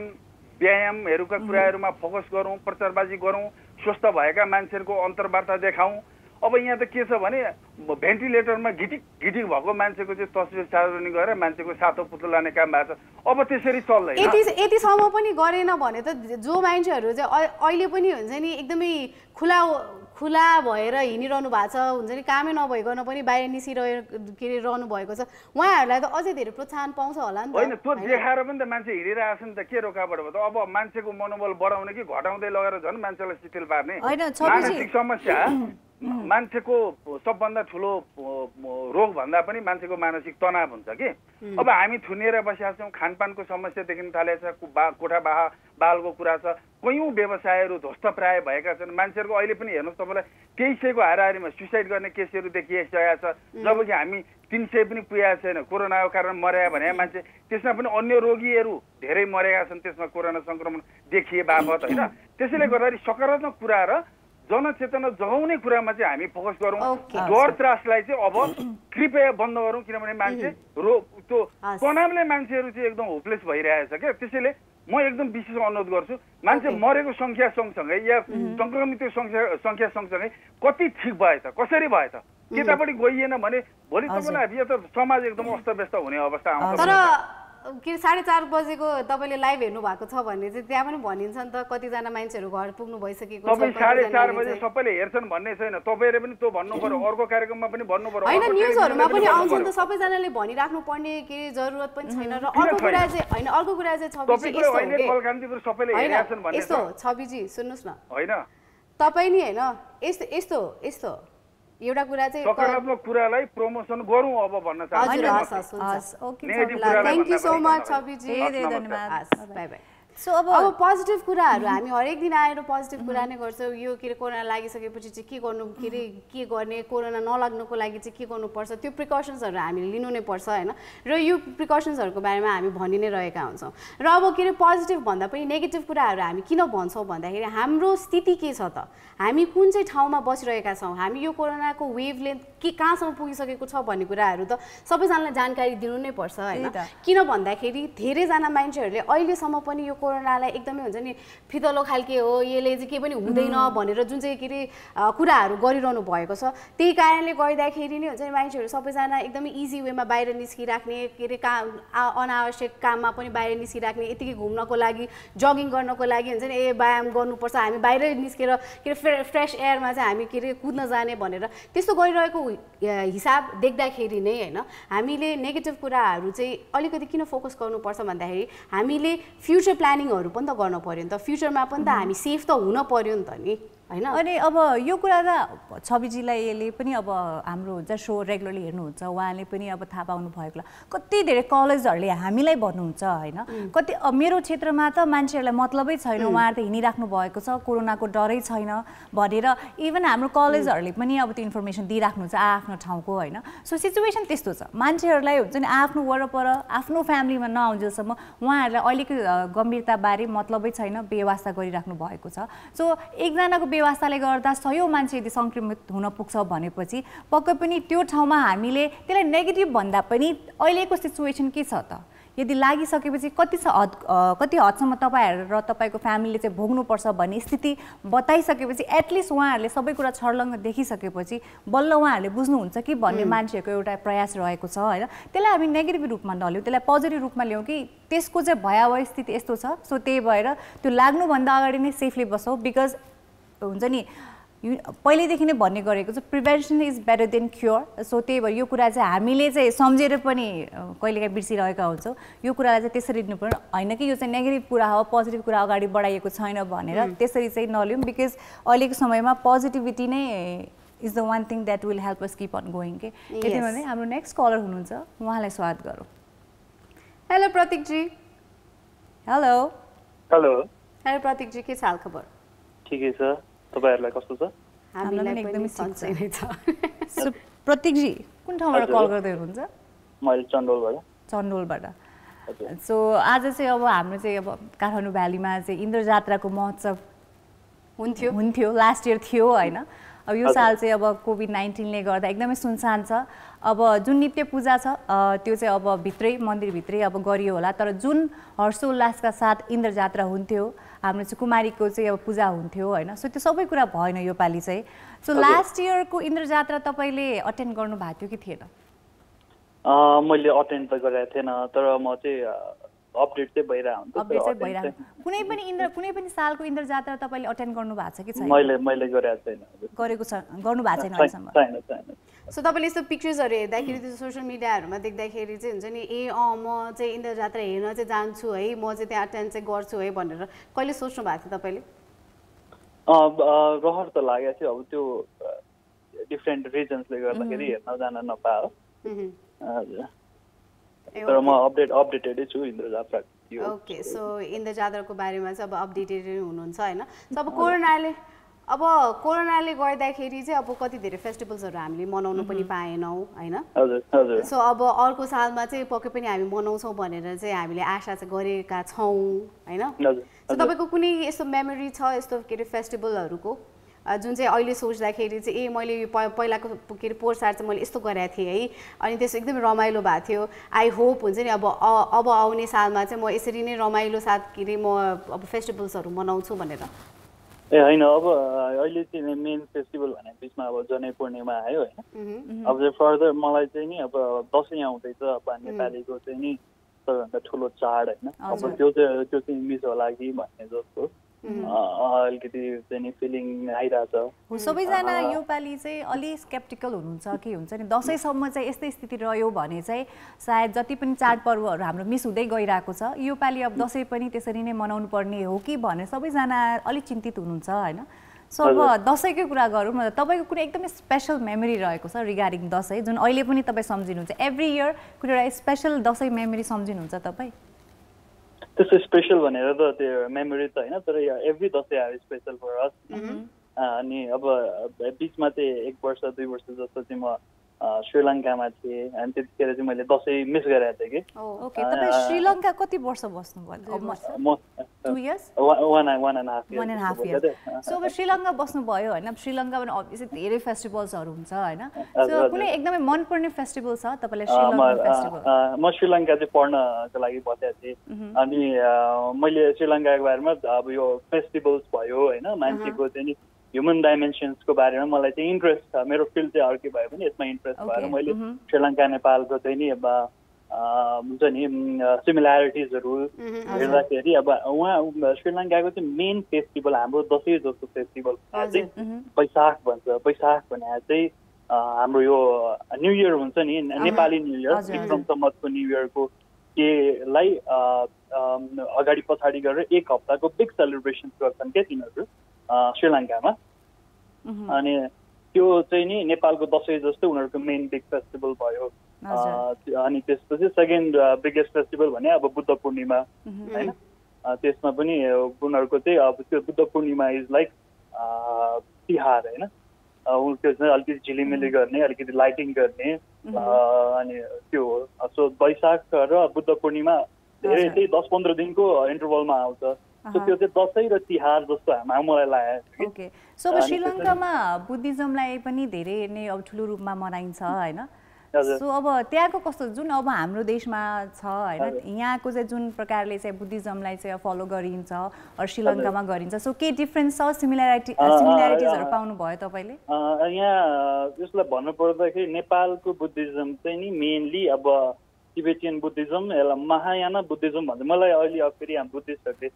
व्यायामहरूका कुराहरूमा फोकस गरौँ, प्रचारबाजी गरौँ, स्वस्थ भएका मान्छेहरूको अन्तर्वार्ता देखाउँ। अब यहाँ त के छ भने भेन्टिलेटरमा घिटिक घिटिक भएको मान्छेको चाहिँ तस्बिर सार्वजनिक गरेर मान्छेको सातो पुतलो लाने काम भएको छ। अब त्यसरी चल्दैन। यतिसम्म पनि गरेन भने त जो मान्छेहरू चाहिँ अहिले पनि हुन्छ नि एकदमै खुला भएर हिँडिरहनु भएको छ, हुन्छ नि कामै नभइकन पनि बाहिर निस्किरहनु भएको छ, उहाँहरूलाई त अझै धेरै प्रोत्साहन पाउँछ होला नि त। होइन, त्यो देखाएर पनि त मान्छे हिँडिरहेको छ नि त। के रोकाबाट भयो त? अब मान्छेको मनोबल बढाउने कि घटाउँदै लगेर झन् मान्छेलाई शिथिल पार्ने मानसिक समस्या। मान्छेको सबभन्दा ठुलो रोग भन्दा पनि मान्छेको मानसिक तनाव हुन्छ कि। अब हामी थुनिएर बसेका छौँ, खानपानको समस्यादेखि थालेको छ, कोठा बालको कुरा छ, कयौँ व्यवसायहरू ध्वस्त प्राय भएका छन्। मान्छेहरूको अहिले पनि हेर्नुहोस् तपाईँलाई 2300को हाराहारीमा सुसाइड गर्ने केसहरू देखिसकेको छ, जबकि हामी 300 पनि पुगेको छैन। कोरोनाको कारण मर्या भने मान्छे, त्यसमा पनि अन्य रोगीहरू धेरै मरेका छन् त्यसमा कोरोना संक्रमण देखिए बापत होइन। त्यसैले गर्दाखेरि सकारात्मक कुरा र जनचेतना जगाउने कुरामा चाहिँ हामी फोकस गरौँ। डर त्रासलाई चाहिँ अब कृपया बन्द गरौँ, किनभने मान्छे त्यो तनावले मान्छेहरू चाहिँ एकदम होपलेस भइरहेछ क्या। त्यसैले म एकदम विशेष अनुरोध गर्छु, मान्छे मरेको संख्या सँगसँगै या संक्रमितको संख्या सँगसँगै कति ठिक भएछ, कसरी भएछ, त्यतापट्टि गइएन भने भोलि तपाईँलाई यो त समाज एकदम अस्तव्यस्त हुने अवस्था आउँछ। तर के 4:30 बजेको तपाईँले लाइभ हेर्नु भएको छ भने चाहिँ त्यहाँ पनि भनिन्छ नि त कतिजना मान्छेहरू घर पुग्नु भइसकेको छ। तपाईँ 4:30 बजे सबैले हेर्छन् भन्ने छैन, तपाईँले पनि त्यो भन्नु पर्यो, अर्को कार्यक्रममा पनि भन्नु पर्यो। होइन, न्युजहरूमा पनि आउँछ नि त, सबैजनाले भनिराख्नु पर्ने के जरुरत पनि छैन। र अर्को कुरा चाहिँ होइन, अर्को कुरा चाहिँ छविजी यस्तो छविजी सुन्नुहोस् न, होइन तपाईँ नि होइन यस्तो एउटा कुरा चाहिँ सकारात्मक कुरालाई प्रमोसन गरौँ अब भन्न चाहन्छु। थ्याङ्क यू सो मच छविजी, धन्यवाद, बाई बाई। सो अब पोजिटिभ कुराहरू हामी हरेक दिन आएर पोजिटिभ कुरा नै गर्छौँ। यो के अरे कोरोना लागिसकेपछि चाहिँ के गर्नु, के गर्ने, कोरोना नलाग्नुको लागि चाहिँ के गर्नुपर्छ, त्यो प्रिकसन्सहरू हामीले लिनु नै पर्छ होइन। र यो प्रिकसन्सहरूको बारेमा हामी भनि नै रहेका हुन्छौँ। र अब के अरे पोजिटिभ भन्दा पनि नेगेटिभ कुराहरू हामी किन भन्छौँ भन्दाखेरि हाम्रो स्थिति के छ त, हामी कुन चाहिँ ठाउँमा बसिरहेका छौँ, हामी यो कोरोनाको वेभले के कहाँसम्म पुगिसकेको छ भन्ने कुराहरू त सबैजनालाई जानकारी दिनु नै पर्छ होइन। किन भन्दाखेरि धेरैजना मान्छेहरूले अहिलेसम्म पनि यो कोरोनालाई एकदमै हुन्छ नि फितलो खालके हो, यसले चाहिँ के पनि हुँदैन भनेर जुन चाहिँ के अरे कुराहरू गरिरहनु भएको छ, त्यही कारणले गर्दाखेरि नै हुन्छ नि मान्छेहरू सबैजना एकदमै इजी वेमा बाहिर निस्किराख्ने, के अरे अनावश्यक काममा पनि बाहिर निस्किराख्ने, यतिकै घुम्नको लागि जगिङ गर्नको लागि हुन्छ नि व्यायाम गर्नुपर्छ, हामी बाहिर निस्केर के अरे फ्रेस एयरमा चाहिँ हामी के अरे कुद्न जाने भनेर त्यस्तो गरिरहेको हिसाब देख्दाखेरि नै होइन हामीले नेगेटिभ कुराहरू चाहिँ अलिकति किन फोकस गर्नुपर्छ भन्दाखेरि हामीले फ्युचर प्लानिङहरू पनि त गर्न पर्यो नि त, फ्युचरमा पनि त हामी सेफ त हुन पर्यो नि त नि होइन। अनि अब यो कुरा त छविजीलाई यसले पनि अब हाम्रो हुन्छ सो रेगुलरली हेर्नुहुन्छ, उहाँले पनि अब थाहा पाउनु भएको कति धेरै कलेजहरूले हामीलाई भन्नुहुन्छ होइन, कति मेरो क्षेत्रमा त मान्छेहरूलाई मतलबै छैन, उहाँहरू त हिँडिराख्नु भएको छ, कोरोनाको डरै छैन भनेर इभन हाम्रो कलेजहरूले पनि अब त्यो इन्फर्मेसन दिइराख्नुहुन्छ आफ्नो ठाउँको होइन। सो सिचुएसन त्यस्तो छ, मान्छेहरूलाई हुन्छ नि आफ्नो वरपर आफ्नो फ्यामिलीमा नआउन्जेलसम्म उहाँहरूलाई अहिलेको गम्भीरताबारे मतलबै छैन, व्यवस्था गरिराख्नु भएको छ। सो एकजनाको व्यवस्थाले गर्दा 100 मान्छे यदि सङ्क्रमित हुन पुग्छ भनेपछि पक्कै पनि त्यो ठाउँमा हामीले त्यसलाई नेगेटिभ भन्दा पनि अहिलेको सिचुएसन के छ त, यदि लागिसकेपछि कति हदसम्म तपाईँहरू र तपाईँको फ्यामिलीले चाहिँ भोग्नुपर्छ भन्ने स्थिति बताइसकेपछि एटलिस्ट उहाँहरूले सबै कुरा छर्लङ्ग देखिसकेपछि बल्ल उहाँहरूले बुझ्नुहुन्छ कि भन्ने मान्छेहरूको एउटा प्रयास रहेको छ होइन। त्यसलाई हामी नेगेटिभ रूपमा नलिउँ, त्यसलाई पोजिटिभ रूपमा ल्याउँ कि त्यसको चाहिँ भयावह स्थिति यस्तो छ, सो त्यही भएर त्यो लाग्नुभन्दा अगाडि नै सेफली बसौँ। बिकज हुन्छ नि पहिलेदेखि नै भन्ने गरेको छ prevention is better than cure. So त्यही भएर यो कुरा चाहिँ हामीले चाहिँ सम्झेर पनि कहिलेकाहीँ बिर्सिरहेका हुन्छौँ। यो कुरालाई चाहिँ त्यसरी लिनुपर्ने होइन कि यो चाहिँ नेगेटिभ कुरा हो, पोजिटिभ कुरा अगाडि बढाइएको छैन भनेर त्यसरी चाहिँ नलिउँ। बिकज अहिलेको समयमा पोजिटिभिटी नै is the one thing that will help us keep on going के। यति भने हाम्रो नेक्स्ट कलर हुनुहुन्छ, उहाँलाई स्वागत गरौँ। Hello Pratikji. Hello hello hello Pratikji, के छ हाल खबर? ठिकै छ, तपाईहरुलाई कस्तो छ? हामीलाई पनि एकदमै सन्चै नै छ। सो प्रतीकजी कुन ठाउँबाट कल गर्दै हुनुहुन्छ? मैले चण्डोलबाट। चण्डोलबाट। सो आज चाहिँ अब हाम्रो चाहिँ अब काठमाडौँ भ्यालीमा चाहिँ इन्द्र जात्राको महोत्सव हुन्थ्यो लास्ट इयर थियो हैन। अब यो साल चाहिँ अब कोभिड-19 ले गर्दा एकदमै सुनसान छ। अब जुन नित्य पूजा छ त्यो चाहिँ अब भित्रै मन्दिरभित्रै अब गरियो होला, तर जुन हर्षोल्लासका साथ इन्द्र जात्रा हुन्थ्यो, हाम्रो चाहिँ कुमारीको चाहिँ अब पूजा हुन्थ्यो हैन। सो त्यो सबै कुरा भएन यो पालि चाहिँ। सो लास्ट इयरको इन्द्र जात्रा तपाईले अटेन्ड गर्नु भएको थियो कि थिएन? मैले अटेन्ड त गरेको थिएन, तर म चाहिँ अपडेट चाहिँ भइरहेको हुन्छ। अपडेट चाहिँ भइरहेको। कुनै पनि सालको इन्द्र जात्रा तपाईले अटेन्ड गर्नु भएको छ कि छैन? मैले गरेको छैन। गरेको छ, गर्नु भएको छैन अहिलेसम्म? छैन। सो तपाईले यस्तो पिक्चर्सहरु हेर्दाखेरि त्यो सोशल मिडियाहरुमा देख्दाखेरि चाहिँ हुन्छ नि म चाहिँ इन्द्र जात्रा हेर्न चाहिँ जान्छु है, म चाहिँ त्यहाँ अटेन्ड चाहिँ गर्छु है भनेर कहिले सोच्नु भएको थियो तपाईले? रहर त लागेको थियो, अब त्यो डिफरेन्ट रिजन्सले गर्दाखेरि हेर्न जान नपायो। तर म अपडेटेडै छु इन्द्र जात्रा। ओके, सो इन्द्र जात्राको बारेमा चाहिँ अब अपडेटेड हुनुहुन्छ हैन। सो अब कोरोनाले गर्दाखेरि चाहिँ अब कति धेरै फेस्टिभल्सहरु हामीले मनाउन पनि पाएनौं हैन। हजुर। सो अब अर्को सालमा चाहिँ पक्कै पनि हामी मनाउँछौँ भनेर चाहिँ हामीले आशा चाहिँ गरेका छौं हैन। सो तपाईको कुनै यस्तो मेमोरी छ यस्तो के रे फेस्टिभलहरुको जुन चाहिँ अहिले सोच्दाखेरि चाहिँ मैले पहिलाको के रे पोहोर साल चाहिँ मैले यस्तो गरेको थिएँ है, अनि त्यसो एकदमै रमाइलो भएको थियो। आई होप हुन्छ नि अब आउने सालमा चाहिँ म यसरी नै रमाइलो साथ के रे म अब फेस्टिभल्सहरु मनाउँछु भनेर। हैन, अब अहिले चाहिँ मेन फेस्टिभल भने बिचमा अब जनै पूर्णिमा आयो हैन। अब फर्दर मलाई चाहिँ नि अब दशैं आउँदैछ, अब नेपालीको चाहिँ नि सबैभन्दा ठुलो चाड हैन। अब त्यो चाहिँ मिस होला कि भन्ने जस्तो अलिकति चाहिँ नि फिलिङ आइरहेछ। सबैजना यो पालि चाहिँ अलि स्केप्टिकल हुनुहुन्छ कि हुन्छ नि दशैंसम्म चाहिँ यस्तै स्थिति रह्यो भने चाहिँ सायद जति पनि चाडपर्वहरू हाम्रो मिस हुँदै गइरहेको छ, यो पालि अब दशैं पनि त्यसरी नै मनाउनु पर्ने हो कि भनेर सबैजना अलिक चिन्तित हुनुहुन्छ हैन। सो अब दशैंकै कुरा गरौँ न, तपाईको कुनै एकदमै स्पेशल मेमोरी रहेको छ रिगार्डिङ दशैं जुन अहिले पनि तपाईँ सम्झिनुहुन्छ? एभ्री इयर कुनै एउटा स्पेशल दशैं मेमोरी सम्झिनुहुन्छ तपाईँ? त्यस्तो स्पेशल भनेर त त्यो मेमोरी त हैन, तर every Dashain are special for us. अनि अब बिचमा चाहिँ 1 वर्ष 2 वर्ष जस्तो चाहिँ म श्रीलङ्कामा थिएँ, अनि त्यतिखेर चाहिँ मैले दशैं मिस गरेको थिएँ कि। ओके, तपाईँ श्रीलङ्का कति वर्ष बस्नुभयो? 2 इयर्स? 1.5 इयर। सो अब श्रीलङ्का बस्नुभयो हैन। श्रीलङ्का पनि अभियसली धेरै फेस्टिभल्सहरु हुन्छ हैन। सो कुनै एकदमै मनपर्ने फेस्टिभल छ तपाईलाई श्रीलङ्का फेस्टिभल? म श्रीलङ्का चाहिँ पढ्नको लागि बसेको थिएँ, अनि मैले श्रीलङ्काको बारेमा अब यो फेस्टिभल्स भयो हैन, मान्छेको चाहिँ नि ह्युमन डाइमेन्सन्सको बारेमा मलाई चाहिँ इन्ट्रेस्ट छ। मेरो फिल्ड चाहिँ अर्कै भए पनि यसमा इन्ट्रेस्ट भएर मैले श्रीलङ्का नेपालको चाहिँ नि अब हुन्छ नि सिमिल्यारिटिजहरू हेर्दाखेरि अब उहाँ श्रीलङ्काको चाहिँ मेन फेस्टिभल हाम्रो दशैं जस्तो फेस्टिभल चाहिँ वैशाख भन्छ। वैशाख भने चाहिँ हाम्रो यो न्यू इयर हुन्छ नि, नेपाली न्यू इयर, विक्रम सम्वतको न्यू इयरको केलाई अगाडि पछाडि गरेर 1 हप्ताको बिग सेलिब्रेसन गर्छन् क्या तिनीहरू श्रीलङ्कामा। अनि त्यो चाहिँ नि नेपालको दशैं जस्तो उनीहरूको मेन बिग फेस्टिभल भयो। अनि त्यसपछि सेकेन्ड बिगेस्ट फेस्टिभल भने अब बुद्ध पूर्णिमा हैन। त्यसमा पनि उनीहरूको चाहिँ अब त्यो बुद्ध पूर्णिमा इज लाइक तिहार हैन। त्यो चाहिँ अलिकति झिलिमिली गर्ने, अलिकति लाइटिङ गर्ने, अनि त्यो हो। सो वैशाख र बुद्ध पूर्णिमा धेरै चाहिँ 10-15 दिनको इन्टरभलमा आउँछ। सो त्यो चाहिँ दशैं र तिहार जस्तो मलाई लाग्यो। ओके, सो अब श्रीलङ्कामा बुद्धिज्मलाई पनि धेरै नै अब ठुलो रूपमा मनाइन्छ हैन। सो अब त्यहाँको कस्तो जुन अब हाम्रो देशमा छ हैन, यहाँको चाहिँ जुन प्रकारले चाहिँ बुद्धिज्मलाई चाहिँ फलो गरिन्छ अर श्रीलङ्कामा गरिन्छ, सो के डिफरेन्स छ, सिमिल्यारिटिजहरु पाउनु भयो तपाईले? यहाँ यसलाई भन्नु पर्दाखेरि नेपालको बुद्धिज्म चाहिँ नि मेनली अब टिबेटियन बुद्धिज्म, यसलाई महायाना बुद्धिज्म भन्छ। मलाई अहिले फेरि हाम्रो बुद्धिस्टहरूले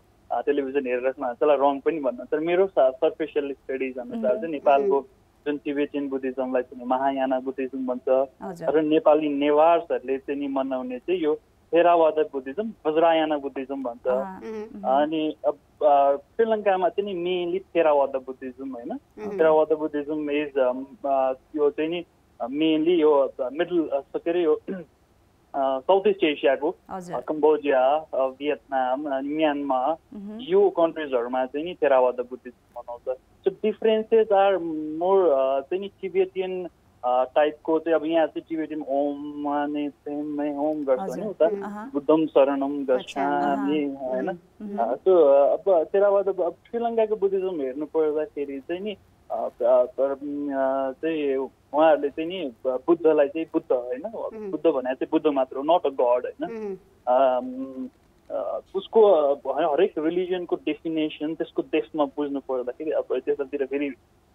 टेलिभिजन हेरेर त्यसलाई रङ पनि भन्न, तर मेरो सर्फेसियल स्टडिज अनुसार चाहिँ नेपालको जुन टिबेटियन बुद्धिज्मलाई चाहिँ महायाना बुद्धिज्म भन्छ र नेपाली नेवारहरूले चाहिँ मनाउने चाहिँ यो थेरावादा बुद्धिज्म वज्रायाना बुद्धिज्म भन्छ। अनि श्रीलङ्कामा चाहिँ मेनली थेरावादा बुद्धिज्म होइन, थेरावादा बुद्धिज्म इज यो चाहिँ नि मेनली यो मिडल के अरे यो साउथ इस्ट एसियाको कम्बोडिया, भियतनाम, म्यानमार यो कन्ट्रिजहरूमा चाहिँ नि थेरावादा बुद्धिज्म मनाउँछ। सो डिफरेन्सेस आर मोर चाहिँ नि टिबेटियन टाइपको चाहिँ अब यहाँ चाहिँ टिबेटियन ओम माने ओम गर्छ नि, उता बुद्धम शरणम गच्छामि होइन। सो अब थेरावादा अब श्रीलङ्काको बुद्धिज्म हेर्नु पर्दाखेरि चाहिँ नि चाहिँ उहाँहरूले चाहिँ नि बुद्धलाई चाहिँ बुद्ध होइन, बुद्ध भने चाहिँ बुद्ध मात्र हो, नट अ गड होइन। उसको हरेक रिलिजनको डेफिनेसन त्यसको देशमा बुझ्नु पर्दाखेरि अब त्यतातिर फेरि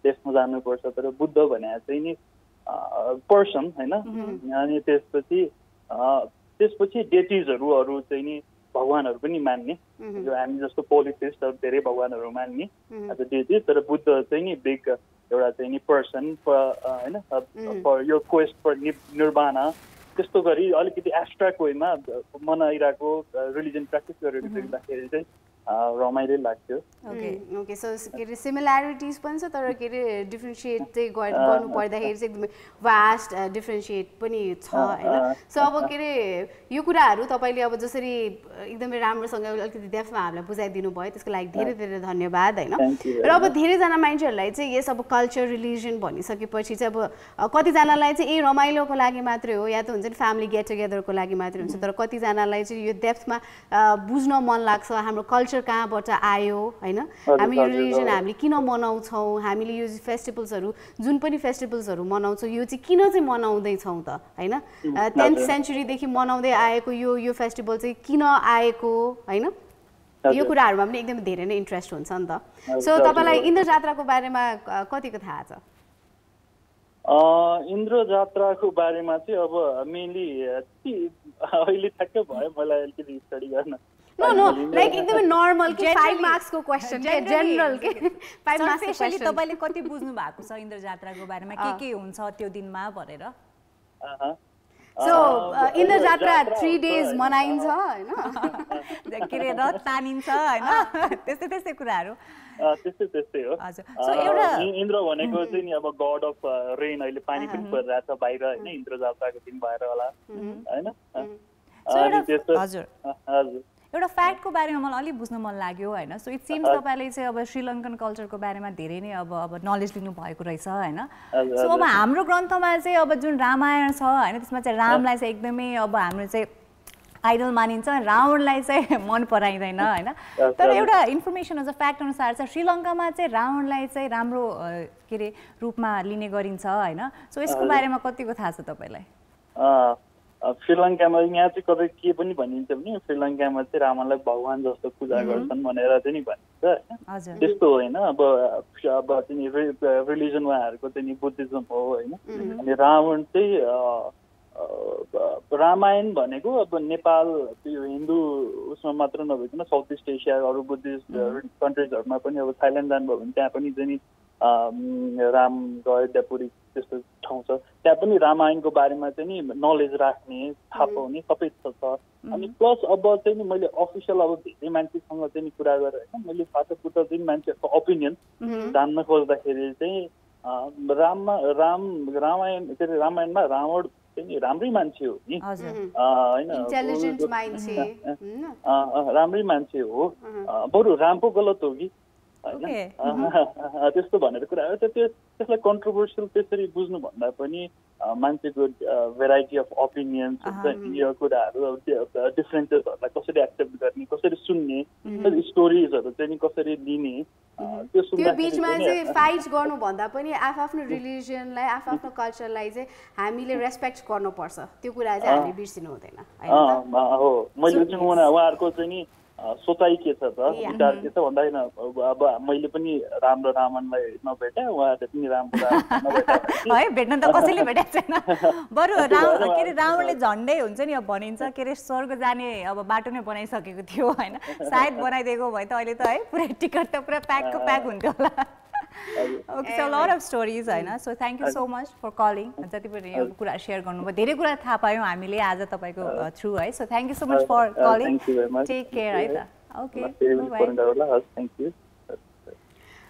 देशमा जानुपर्छ, तर बुद्ध भने चाहिँ नि पर्सन होइन। अनि त्यसपछि डेटिजहरू चाहिँ नि भगवानहरू पनि मान्ने, जो हामी जस्तो पोलिथिस्टहरू धेरै भगवानहरू मान्ने एज अ डेटी, तर बुद्ध चाहिँ नि बिग एउटा चाहिँ नि पर्सन होइन, फर यो क्वेस्ट फर निर्वाणा त्यस्तो गरी अलिकति एब्स्ट्र्याक्ट वेमा मनाइरहेको रिलिजन प्र्याक्टिस गरिरहेको चाहिँ रमाइलो लाग्थ्यो। ओके सो के अरे सिमिल्यारिटिज पनि छ, तर के अरे डिफ्रेन्सिएट चाहिँ गर्नु पर्दाखेरि चाहिँ एकदमै वास्ट डिफ्रेन्सिएट पनि छ होइन। सो अब के अरे यो कुराहरू तपाईँले अब जसरी एकदमै राम्रोसँग अलिकति डेप्थमा हामीलाई बुझाइदिनु भयो, त्यसको लागि धेरै धेरै धन्यवाद होइन। र अब धेरैजना मान्छेहरूलाई चाहिँ यस अब कल्चर रिलिजन भनिसकेपछि चाहिँ अब कतिजनालाई चाहिँ ए रमाइलोको लागि मात्रै हो, या त हुन्छ नि फ्यामिली गेट टुगेदरको लागि मात्रै हुन्छ, तर कतिजनालाई चाहिँ यो डेप्थमा बुझ्न मन लाग्छ हाम्रो कल्चर कहाँबाट आयो होइन, हामी यो रिलिजन हामीले किन मनाउँछौँ, हामीले यो फेस्टिभल्सहरू जुन पनि फेस्टिभल्सहरू मनाउँछौँ यो चाहिँ किन चाहिँ मनाउँदैछौँ त होइन। 10th सेन्चुरीदेखि मनाउँदै आएको यो फेस्टिभल चाहिँ किन आएको होइन, यो कुराहरूमा पनि एकदमै धेरै नै इन्ट्रेस्ट हुन्छ नि त। सो तपाईँलाई इन्द्र जात्राको बारेमा कतिको थाहा छ? इन्द्र जात्राको बारेमा चाहिँ अब मेनली अहिले ठ्याक्कै भयो मलाई अलिकति स्टडी गर्न। नो लाइक एकदमै नर्मल के 5 मार्क्स को क्वेशन के जनरल के 5 मार्क्स को क्वेशन। तपाईले कति बुझ्नु भएको छ इन्द्र जात्राको बारेमा, के हुन्छ त्यो दिनमा भनेर? सो इन्द्र जात्रा 3 डेज मनाइन्छ हैन, के रे रथ तानिन्छ हैन, त्यस्तै कुराहरू त्यस्तै हो। सो एउटा इन्द्र भनेको चाहिँ नि अब गड अफ रेन, अहिले पानी पनि परिरहेछ बाहिर हैन, इन्द्र जात्राको दिन भएर होला हैन। हजुर हजुर एउटा फ्याक्टको बारेमा मलाई अलिक बुझ्न मन लाग्यो होइन। सो इट सिम्स तपाईँले चाहिँ अब श्रीलङ्कन कल्चरको बारेमा धेरै नै अब नलेज लिनुभएको रहेछ होइन। सो अब हाम्रो ग्रन्थमा चाहिँ अब जुन रामायण छ होइन, त्यसमा चाहिँ रामलाई चाहिँ एकदमै अब हाम्रो चाहिँ आइडल मानिन्छ, रावणलाई चाहिँ मन पराइँदैन होइन। तर एउटा इन्फर्मेसन अझ फ्याक्ट अनुसार चाहिँ श्रीलङ्कामा चाहिँ रावणलाई चाहिँ राम्रो के अरे रूपमा लिने गरिन्छ होइन। सो यसको बारेमा कतिको थाहा छ तपाईँलाई? श्रीलङ्कामा यहाँ चाहिँ कतै के पनि भनिन्छ भने श्रीलङ्कामा चाहिँ रामलाई भगवान जस्तो पूजा गर्छन् भनेर चाहिँ नि भनिन्छ होइन। त्यस्तो होइन, अब चाहिँ रिलिजन उहाँहरूको चाहिँ बुद्धिज्म हो होइन। अनि रावण चाहिँ रामायण भनेको अब नेपाल यो हिन्दू उसमा मात्र नभइकन साउथ इस्ट एसिया अरू बुद्धिस्ट कन्ट्रिजहरूमा पनि, अब थाइल्यान्ड जानुभयो भने त्यहाँ पनि चाहिँ नि राम गयड्यापुरी त्यस्तो ठाउँ छ, त्यहाँ पनि रामायणको बारेमा चाहिँ नि नलेज राख्ने थाहा पाउने सबै छ। अनि प्लस अब चाहिँ नि मैले अफिसियल अब धेरै मान्छेसँग चाहिँ नि कुरा गरेर होइन, मैले फाटोफुटो चाहिँ मान्छेहरूको ओपिनियन जान्न खोज्दाखेरि चाहिँ रामायण के अरे रामायणमा रावण चाहिँ राम्रै मान्छे हो नि होइन, राम्रै मान्छे हो, बरु राम पो गलत हो कि होइन त्यस्तो भनेर कुरा हो। त्यसलाई कन्ट्रोभर्सियल त्यसरी बुझ्नु भन्दा पनि मान्छेको भेराइटी अफ ओपिनियन्स हुन्छ नि, यो कुराहरू डिफरेन्सेसहरूलाई कसरी एक्सेप्ट गर्ने, कसरी सुन्ने, स्टोरिजहरू चाहिँ नि कसरी लिने, त्यो बिचमा चाहिँ फाइट गर्नुभन्दा पनि आफ्नो रिलिजनलाई आफ्नो कल्चरलाई चाहिँ हामीले रेस्पेक्ट गर्नुपर्छ, त्यो कुरा चाहिँ हामीले बिर्सिनु हुँदैन हो। मैले चाहिँ उहाँहरूको चाहिँ नि सोचाइ के छ त विचार के छ भन्दाखेरि अब मैले पनि राम्रो रावणलाई नभेटे उहाँले पनि राम्रो नभेटे है भेट्न त कसैले भेटेको छैन बरु के अरे रावणले झन्डै हुन्छ नि अब भनिन्छ के अरे स्वर्ग जाने अब बाटो नै बनाइसकेको थियो होइन सायद बनाइदिएको भए त अहिले त है पुरै टिकट त पुरा प्याकको प्याक हुन्थ्यो होला Okay, so a lot of stories हैन so thank you so much for calling जति पनि यो कुरा शेयर गर्नुभयो धेरै कुरा थाहा पायौं हामीले आज तपाईको थ्रु है so thank you so much for calling take care है त okay bye thank you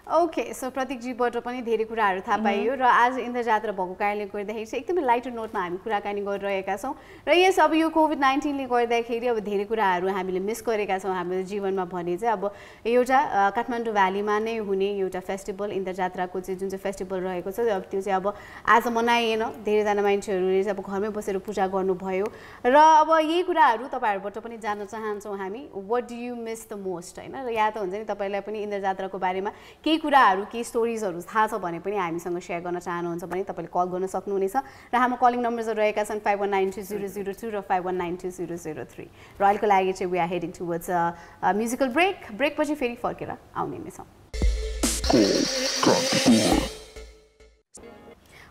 okay so प्रतीकजीबाट पनि धेरै कुराहरू थाहा पाइयो र आज इन्द्रजात्रा भएको कारणले गर्दाखेरि चाहिँ एकदमै लाइटर नोटमा हामी कुराकानी गरिरहेका छौँ र यस अब यो कोभिड-19ले गर्दाखेरि अब धेरै कुराहरू हामीले मिस गरेका छौँ हाम्रो जीवनमा भने चाहिँ अब एउटा काठमाडौँ भ्यालीमा नै हुने एउटा फेस्टिभल इन्द्रजात्राको चाहिँ जुन चाहिँ फेस्टिभल रहेको छ अब त्यो चाहिँ अब आज मनाइएन धेरैजना मान्छेहरूले चाहिँ अब घरमै बसेर पूजा गर्नुभयो र अब यही कुराहरू तपाईँहरूबाट पनि जान्न चाहन्छौँ हामी what do you miss the most हैन र या त हुन्छ नि तपाईँलाई पनि इन्द्रजात्राको बारेमा कुराहरू के स्टोरीजहरू थाहा छ भने पनि हामीसँग शेयर गर्न चाहनुहुन्छ भने तपाईले कल गर्न सक्नुहुनेछ र हाम्रो कलिङ नम्बर्सहरू रहेका छन् 51920002 र 51920003 र अहिलेको लागि चाहिँ we are heading towards a musical break पछि फेरि फर्केर आउने नै छौँ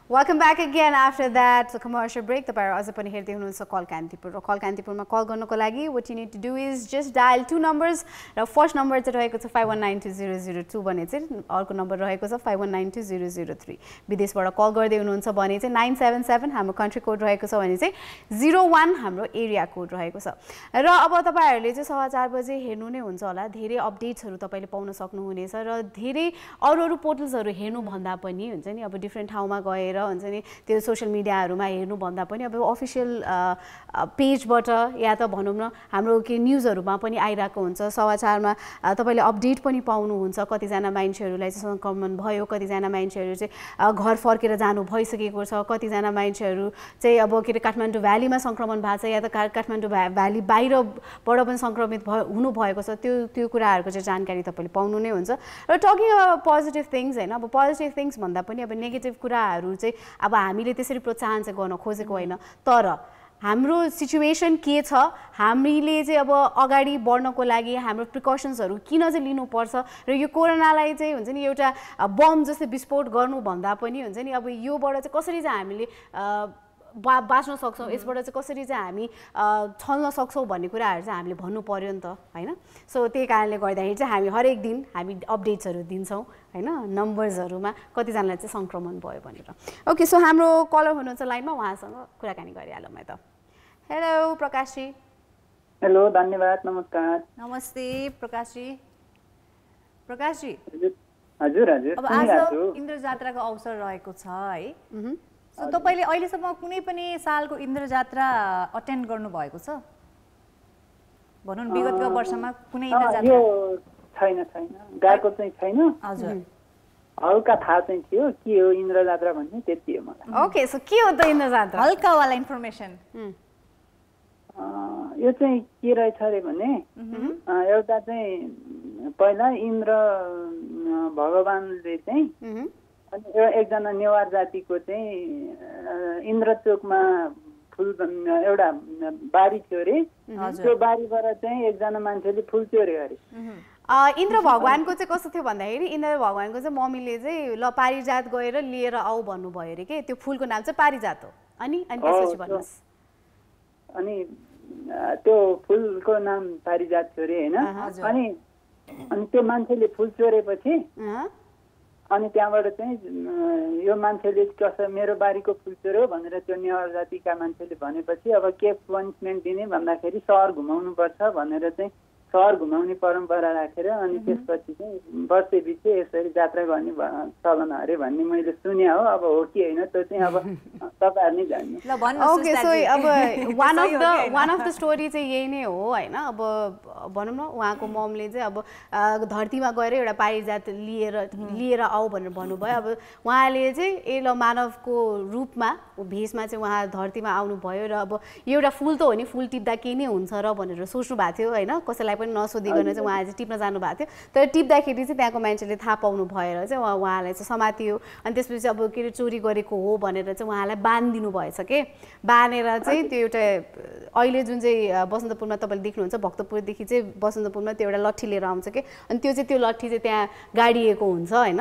Welcome back again after that commercial break. तपाईहरु अझै पनि हेर्दै हुनुहुन्छ कल कान्तिपुर र कल कान्तिपुरमा कल गर्नको लागि what you need to do is just dial two numbers र फर्स्ट नम्बर चाहिँ रहेको छ 51920002 भने चाहिँ अर्को नम्बर रहेको छ 51920003 विदेशबाट कल गर्दै हुनुहुन्छ भने चाहिँ 977 हाम्रो कन्ट्री कोड रहेको छ भने चाहिँ 01 हाम्रो एरिया कोड रहेको छ र अब तपाईहरुले चाहिँ 4:30 बजे हेर्नु नै हुन्छ होला धेरै अपडेट्सहरु तपाईले पाउन सक्नुहुनेछ र धेरै अरु पोर्टल्सहरु हेर्नु भन्दा पनि हुन्छ नि अब डिफरेन्ट ठाउँमा गएर हुन्छ नि त्यो सोशल मिडियाहरुमा हेर्नु भन्दा पनि अब अफिसियल पेजबाट या त भनौं न हाम्रो के न्यूजहरुमा पनि आइराको हुन्छ 4:30 मा तपाईले अपडेट पनि पाउनुहुन्छ कति जना मान्छेहरुलाई चाहिँ संक्रमण भयो कति जना मान्छेहरु चाहिँ घर फर्केर जानु भइसकेको छ कति जना मान्छेहरु चाहिँ अब के काठमाडौँ भ्यालीमा संक्रमण भएको छ या त काठमाडौँ भ्याली बाहिरबाट पनि संक्रमित हुनु भएको छ त्यो कुराहरुको चाहिँ जानकारी तपाईले पाउनु नै हुन्छ र टकिङ अबाउट पोजिटिभ थिंग्स हैन अब पोजिटिभ थिंग्स भन्दा पनि अब नेगेटिभ कुराहरु चाहिँ अब हामीले त्यसरी प्रोत्साहन चाहिँ गर्न खोजेको हैन तर हाम्रो सिचुएसन के छ हामीले चाहिँ अब अगाडि बढ्नको लागि हाम्रो प्रिकसन्सहरु किन चाहिँ लिनु पर्छ र यो कोरोनालाई चाहिँ हुन्छ नि एउटा बम जस्तै विस्फोट गर्नु भन्दा पनि हुन्छ नि अब योबाट चाहिँ कसरी चाहिँ हामीले बाच्न सक्छौं यसबाट चाहिँ कसरी चाहिँ हामी छल्न सक्छौं भन्ने कुराहरु चाहिँ हामीले भन्नु पर्यो नि त हैन सो त्यही कारणले गर्दाखेरि चाहिँ हामी हरेक दिन हामी अपडेट्सहरु दिन्छौं हैन नम्बर्सहरुमा कति जनालाई चाहिँ संक्रमण भयो भनेर ओके सो हाम्रो कलर हुनुहुन्छ लाइनमा उहाँसँग कुराकानी गरिहालौं म त हेलो प्रकाश जी हेलो धन्यवाद नमस्कार नमस्ते प्रकाश जी हजुर हजुर अब आज इन्द्र जात्राको अवसर रहेको छ है सो तपाईले अहिलेसम्म कुनै पनि सालको इन्द्र जात्रा अटेन्ड गर्नु भएको छ भनौं विगतको वर्षमा कुनै इन्द्र जात्रा यो छैन गएको चाहिँ छैन हजुर हल्का थाहा चाहिँ थियो के हो इन्द्र जात्रा भन्ने त्यति हो मलाई ओके सो के हो त इन्द्र जात्रा हल्का वाला इन्फर्मेसन यो चाहिँ के रहेछ रे भने एउटा चाहिँ पहिला इन्द्र भगवानले चाहिँ अनि एकजना नेवार जातिको चाहिँ इन्द्रचोकमा फूल एउटा बारी थियो रे त्यो बारीबाट चाहिँ एकजना मान्छेले फूल चोर्यो अरे इन्द्र भगवानको चाहिँ कस्तो थियो भन्दाखेरि इन्द्र भगवानको चाहिँ मम्मीले चाहिँ ल पारिजात गएर लिएर आऊ भन्नुभयो अरे के त्यो फूलको नाम चाहिँ पारिजात हो अनि त्यसपछि भन्नुस् अनि त्यो फूलको नाम पारिजात थियो रे हैन अनि त्यो मान्छेले फूल चोरेपछि अनि त्यहाँबाट चाहिँ यो मान्छेले कसै मेरो बारीको फूल चोर्यो भनेर त्यो नेवार जातिका मान्छेले भनेपछि अब के पनिसमेन्ट दिने भन्दाखेरि सहर घुमाउनु पर्छ भनेर चाहिँ सहर घुमाउने परम्परा राखेर अनि त्यसपछि चाहिँ वर्षै बिचे यसरी जात्रा गर्ने चलन अरे भन्ने मैले सुने हो अब हो कि हैन त्यो चाहिँ अब तपाईहरु नै जान्नु ओके सो अब वान अफ द स्टोरी चाहिँ यही नै हो हैन अब भनौं न उहाँको ममले चाहिँ अब धरतीमा गएर एउटा पारिजात लिएर आऊ भनेर भन्नुभयो अब उहाँले चाहिँ एल मानवको रूपमा भेषमा चाहिँ उहाँ धरतीमा आउनु भयो र अब एउटा फूल त हो नि फूल टिप्दा के नै हुन्छ र भनेर सोच्नु भएको थियो हैन कसैलाई पनि पनि नसोधिकन चाहिँ उहाँ चाहिँ टिप्न जानुभएको थियो तर टिप्दाखेरि चाहिँ त्यहाँको मान्छेले थाहा पाउनु भएर चाहिँ उहाँलाई चाहिँ समातियो अनि त्यसपछि अब के अरे चोरी गरेको हो भनेर चाहिँ उहाँलाई बाँधिदिनु भएछ के बाँधेर चाहिँ त्यो एउटा अहिले जुन चाहिँ बसन्तपुरमा तपाईँले देख्नुहुन्छ भक्तपुरदेखि चाहिँ बसन्तपुरमा त्यो एउटा लट्ठी लिएर आउँछ के अनि त्यो चाहिँ त्यो लट्ठी चाहिँ त्यहाँ गाडिएको हुन्छ होइन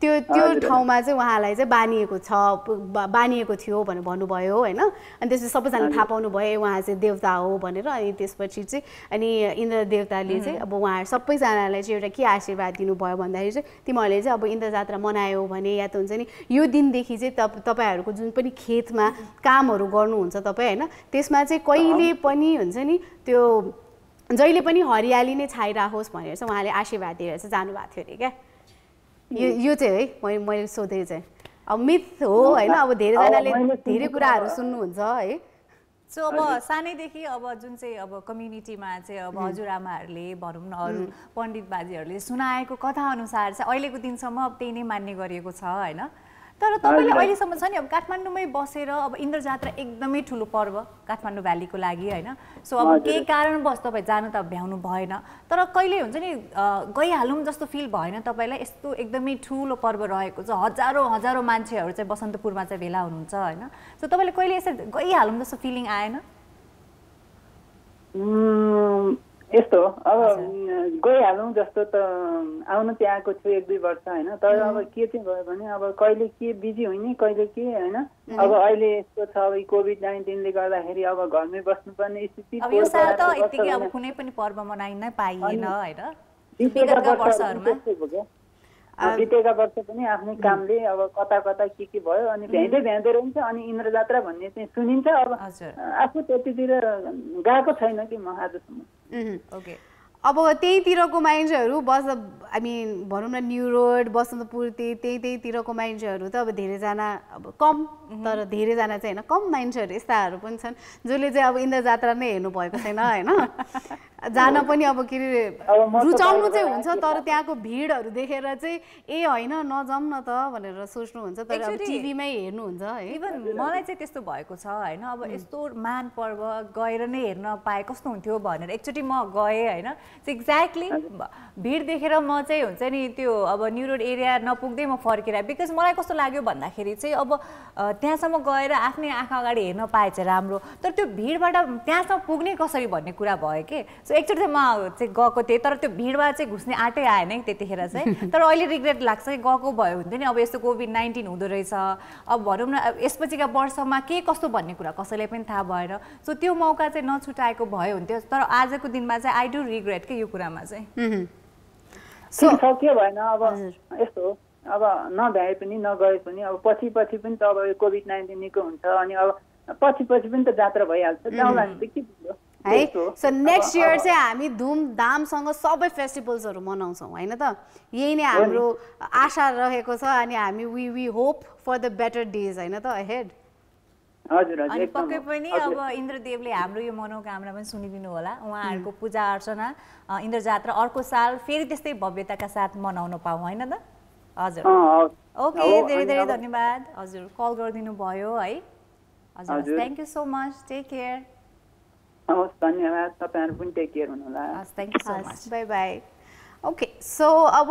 त्यो ठाउँमा चाहिँ उहाँलाई चाहिँ बानिएको थियो भनेर भन्नुभयो होइन अनि त्यसपछि सबैजनाले थाहा पाउनु भयो उहाँ चाहिँ देवता हो भनेर अनि त्यसपछि चाहिँ अनि इन्द्र देवताले चाहिँ अब उहाँहरू सबैजनालाई चाहिँ एउटा के आशीर्वाद दिनुभयो भन्दाखेरि चाहिँ तिमीहरूले चाहिँ अब इन्द्र जात्रा मनायो भने या त हुन्छ नि यो दिनदेखि चाहिँ तपाईँहरूको जुन पनि खेतमा कामहरू गर्नुहुन्छ तपाईँ होइन त्यसमा चाहिँ कहिले पनि हुन्छ नि त्यो जहिले पनि हरियाली नै छाइराखोस् भनेर चाहिँ उहाँले आशीर्वाद दिएर चाहिँ जानुभएको थियो अरे क्या यो चाहिँ है मैले सोधेँ चाहिँ अब मिथ हो होइन अब धेरैजनाले धेरै कुराहरू सुन्नुहुन्छ है सो अब सानैदेखि अब जुन चाहिँ अब कम्युनिटीमा चाहिँ अब हजुरआमाहरूले भनौँ न अरू पण्डित बाजेहरूले सुनाएको कथा अनुसार चाहिँ अहिलेको दिनसम्म अब त्यही नै मान्ने गरिएको छ होइन तर तपाईँले अहिलेसम्म छ नि अब काठमाडौँमै बसेर अब इन्द्र जात्रा एकदमै ठुलो पर्व काठमाडौँ भ्यालीको लागि होइन सो अब केही कारणवश तपाईँ जानु त भ्याउनु भएन तर कहिले हुन्छ नि गइहालौँ जस्तो फिल भएन तपाईँलाई यस्तो एकदमै ठुलो पर्व रहेको छ हजारौँ मान्छेहरू चाहिँ बसन्तपुरमा चाहिँ भेला हुनुहुन्छ होइन सो तपाईँले कहिले यसरी गइहालौँ जस्तो फिलिङ आएन यस्तो अब गइहालौँ जस्तो त आउनु चाहिँ आएको छु 1-2 वर्ष होइन तर अब के चाहिँ भयो भने अब कहिले के बिजी हुने कहिले के होइन अब अहिले यस्तो छ अब कोभिड-19ले गर्दाखेरि अब घरमै बस्नुपर्ने स्थिति अब यो साल त यतिकै अब कुनै पनि पर्व मनाइन पाइएन होइन बितेका वर्ष पनि आफ्नै कामले अब कता के भयो अनि भ्याउँदै रहन्छ अनि इन्द्र जात्रा भन्ने चाहिँ सुनिन्छ अब आफू त्यतितिर गएको छैन कि म आजसम्म अब त्यहीतिरको मान्छेहरू भनौँ न न्यू रोड बसन्तपुर त्यहीतिरको मान्छेहरू त अब धेरैजना अब कम तर धेरैजना चाहिँ होइन कम मान्छेहरू यस्ताहरू पनि छन् जसले चाहिँ अब इन्द्र जात्रा नै हेर्नु भएको छैन होइन जान पनि अब के अरे रुचाउनु चाहिँ हुन्छ तर त्यहाँको भिडहरू देखेर चाहिँ ए होइन नजाउँ न त भनेर सोच्नुहुन्छ तर अब टिभीमै हेर्नुहुन्छ है इभन मलाई चाहिँ त्यस्तो भएको छ होइन अब यस्तो मान पर्व गएर नै हेर्न पाए कस्तो हुन्थ्यो भनेर एकचोटि म गएँ होइन एक्ज्याक्टली भिड देखेर म चाहिँ हुन्छ नि त्यो अब न्यू रोड एरिया नपुग्दै म फर्केर बिकज मलाई कस्तो लाग्यो भन्दाखेरि चाहिँ अब त्यहाँसम्म गएर आफ्नै आँखा अगाडि हेर्न पाए चाहिँ राम्रो तर त्यो भिडबाट त्यहाँसम्म पुग्ने कसरी भन्ने कुरा भयो कि सो एकचोटि चाहिँ म चाहिँ गएको थिएँ तर त्यो भिडमा चाहिँ घुस्ने आँटै आएन कि त्यतिखेर चाहिँ तर अहिले रिग्रेट लाग्छ कि गएको भयो हुन्थ्यो नि अब यस्तो कोभिड-19 हुँदो रहेछ अब भनौँ न यसपछिका वर्षमा के कस्तो भन्ने कुरा कसैलाई पनि थाहा भएन सो त्यो मौका चाहिँ नछुटाएको भयो हुन्थ्यो तर आजको दिनमा चाहिँ आई डु रिग्रेट के यो कुरामा चाहिँ के भएन अब यस्तो अब नभ्याए पनि नगए पनि अब पछि पनि त अब कोभिड-19 निको हुन्छ अनि अब पछि पनि त जात्रा भइहाल्छ जाउँला नि के है सो नेक्स्ट इयर चाहिँ हामी धुमधामसँग सबै फेस्टिभल्सहरू मनाउँछौँ होइन त यही नै हाम्रो आशा रहेको छ अनि हामी we hope for the better days होइन त अहेड अनि पक्कै पनि अब इन्द्रदेवले हाम्रो यो मनोकामना पनि सुनिदिनु होला उहाँहरूको पूजा अर्चना इन्द्र जात्रा अर्को साल फेरि त्यस्तै भव्यताका साथ मनाउन पाऊँ होइन त हजुर ओके धेरै धन्यवाद हजुर कल गरिदिनु भयो है हजुर thank you so much take care हवस् धन्यवाद तपाईहरु पनि टेक केयर हुनुहोला thank you so much bye bye okay so अब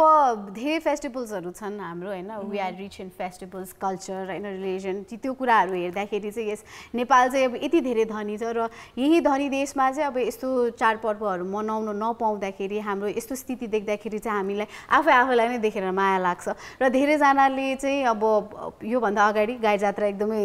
धेरै फेस्टिभल्सहरू छन् हाम्रो होइन we are rich in festivals culture होइन रिलिजन त्यो कुराहरू हेर्दाखेरि चाहिँ यस नेपाल चाहिँ अब यति धेरै धनी छ र यही धनी देशमा चाहिँ अब यस्तो चाडपर्वहरू मनाउन नपाउँदाखेरि हाम्रो यस्तो स्थिति देख्दाखेरि चाहिँ हामीलाई आफैलाई नै देखेर माया लाग्छ र धेरैजनाले चाहिँ अब योभन्दा अगाडि गाई जात्रा एकदमै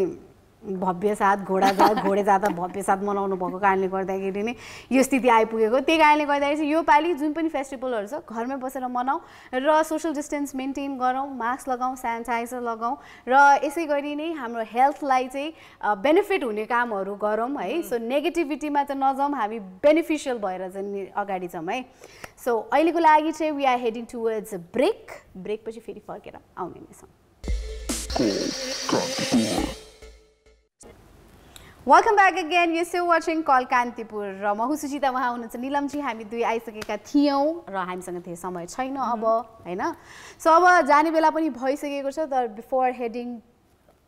भव्य साथ घोडे जात्रा भव्य साथ मनाउनु भएको कारणले गर्दाखेरि नै यो स्थिति आइपुगेको त्यही कारणले गर्दाखेरि चाहिँ यो पालि जुन पनि फेस्टिभलहरू छ घरमै बसेर मनाऊ र सोशल डिस्टेन्स मेन्टेन गरौँ मास्क लगाऊ सेनिटाइजर लगाऊ र यसै गरी नै हाम्रो हेल्थलाई चाहिँ बेनिफिट हुने कामहरू गरौँ है सो नेगेटिभिटीमा चाहिँ नजाउँ हामी बेनिफिसियल भएर चाहिँ अगाडि जाउँ है सो अहिलेको लागि चाहिँ we are heading towards break पछि फेरि फर्केर आउने नै छौँ welcome back again you still watching call Kantipur र म सुचिता उहाँ हुनुहुन्छ निलमजी हामी दुई आइसकेका थियौँ र हामीसँग धेरै समय छैन अब होइन सो अब जाने बेला पनि भइसकेको छ तर बिफोर हेडिङ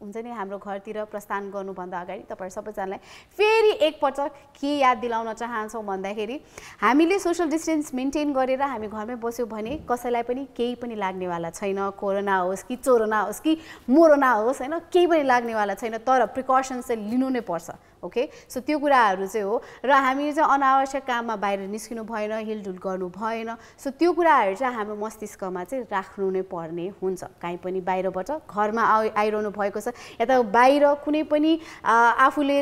हुन्छ नि हाम्रो घरतिर प्रस्थान गर्नुभन्दा अगाडि तपाईहरु सबैजनालाई फेरि एकपटक के याद दिलाउन चाहन्छौँ भन्दाखेरि हामीले सोशल डिस्टेन्स मेन्टेन गरेर हामी घरमै बस्यौँ भने कसैलाई पनि केही पनि लाग्नेवाला छैन। कोरोना होस् कि चोरोना होस् कि मोरोना होस् हैन केही पनि लाग्नेवाला छैन, तर प्रिकसन्स चाहिँ लिनु नै पर्छ। ओके, सो त्यो कुराहरू चाहिँ हो र हामीले चाहिँ अनावश्यक काममा बाहिर निस्किनु भएन, हिलडुल गर्नु भएन। सो त्यो कुराहरू चाहिँ हाम्रो मस्तिष्कमा चाहिँ राख्नु नै पर्ने हुन्छ। कहीँ पनि बाहिरबाट घरमा आइरहनु भएको छ या त बाहिर कुनै पनि आफूले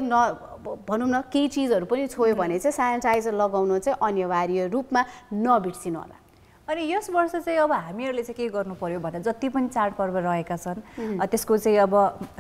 भनौँ न केही चिजहरू पनि छोयो भने चाहिँ सेनिटाइजर लगाउनु चाहिँ अनिवार्य रूपमा नबिर्सिनु होला। अनि यस वर्ष चाहिँ अब हामीहरूले चाहिँ के गर्नु पर्यो भन्दा जति पनि चाडपर्व रहेका छन् त्यसको चाहिँ अब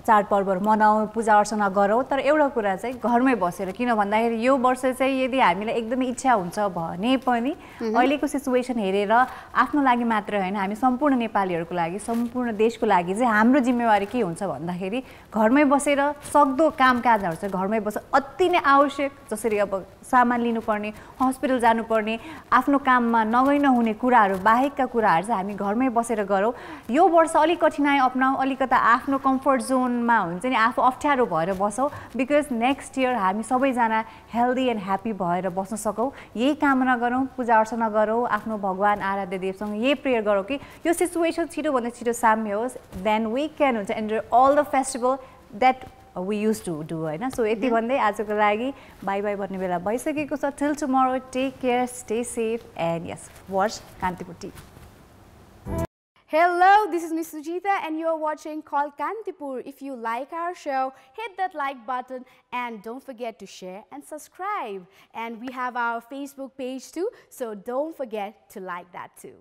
चाडपर्वहरू मनाउँ, पूजा अर्चना गरौँ, तर एउटा कुरा चाहिँ घरमै बसेर। किन भन्दाखेरि यो वर्ष चाहिँ यदि हामीलाई एकदमै इच्छा हुन्छ भने पनि अहिलेको सिचुएसन हेरेर आफ्नो लागि मात्र होइन, हामी सम्पूर्ण नेपालीहरूको लागि, सम्पूर्ण देशको लागि चाहिँ हाम्रो जिम्मेवारी के हुन्छ भन्दाखेरि घरमै बसेर सक्दो कामकाजहरू चाहिँ घरमै बसेर अति नै आवश्यक, जसरी अब सामान लिनुपर्ने, हस्पिटल जानुपर्ने, आफ्नो काममा नगइ नहुने कुराहरू बाहेकका कुराहरू चाहिँ हामी घरमै बसेर गरौँ। यो वर्ष अलिक कठिनाइ अपनाऊ, अलिकता आफ्नो कम्फर्ट जोनमा हुन्छ नि आफू अप्ठ्यारो भएर बसौँ, बिकज नेक्स्ट इयर हामी सबैजना हेल्दी एन्ड ह्याप्पी भएर बस्न सकौँ। यही कामना गरौँ, पूजा अर्चना गरौँ, आफ्नो भगवान आराध्य देवसँग यही प्रेयर गरौँ कि यो सिचुएसन छिटोभन्दा छिटो साम्य होस्, देन वी क्यान हुन्छ enjoy all the festival that we used to do हैन। सो यति भन्दै आजको लागि बाई बाई भन्ने बेला भइसकेको छ। Till tomorrow, take care, stay safe and yes, watch Kantipur T. Hello, this is Miss Sujita and you're watching Call Kantipur. If you like our show, hit that like button and don't forget to share and subscribe. And we have our Facebook page too, so don't forget to like that too.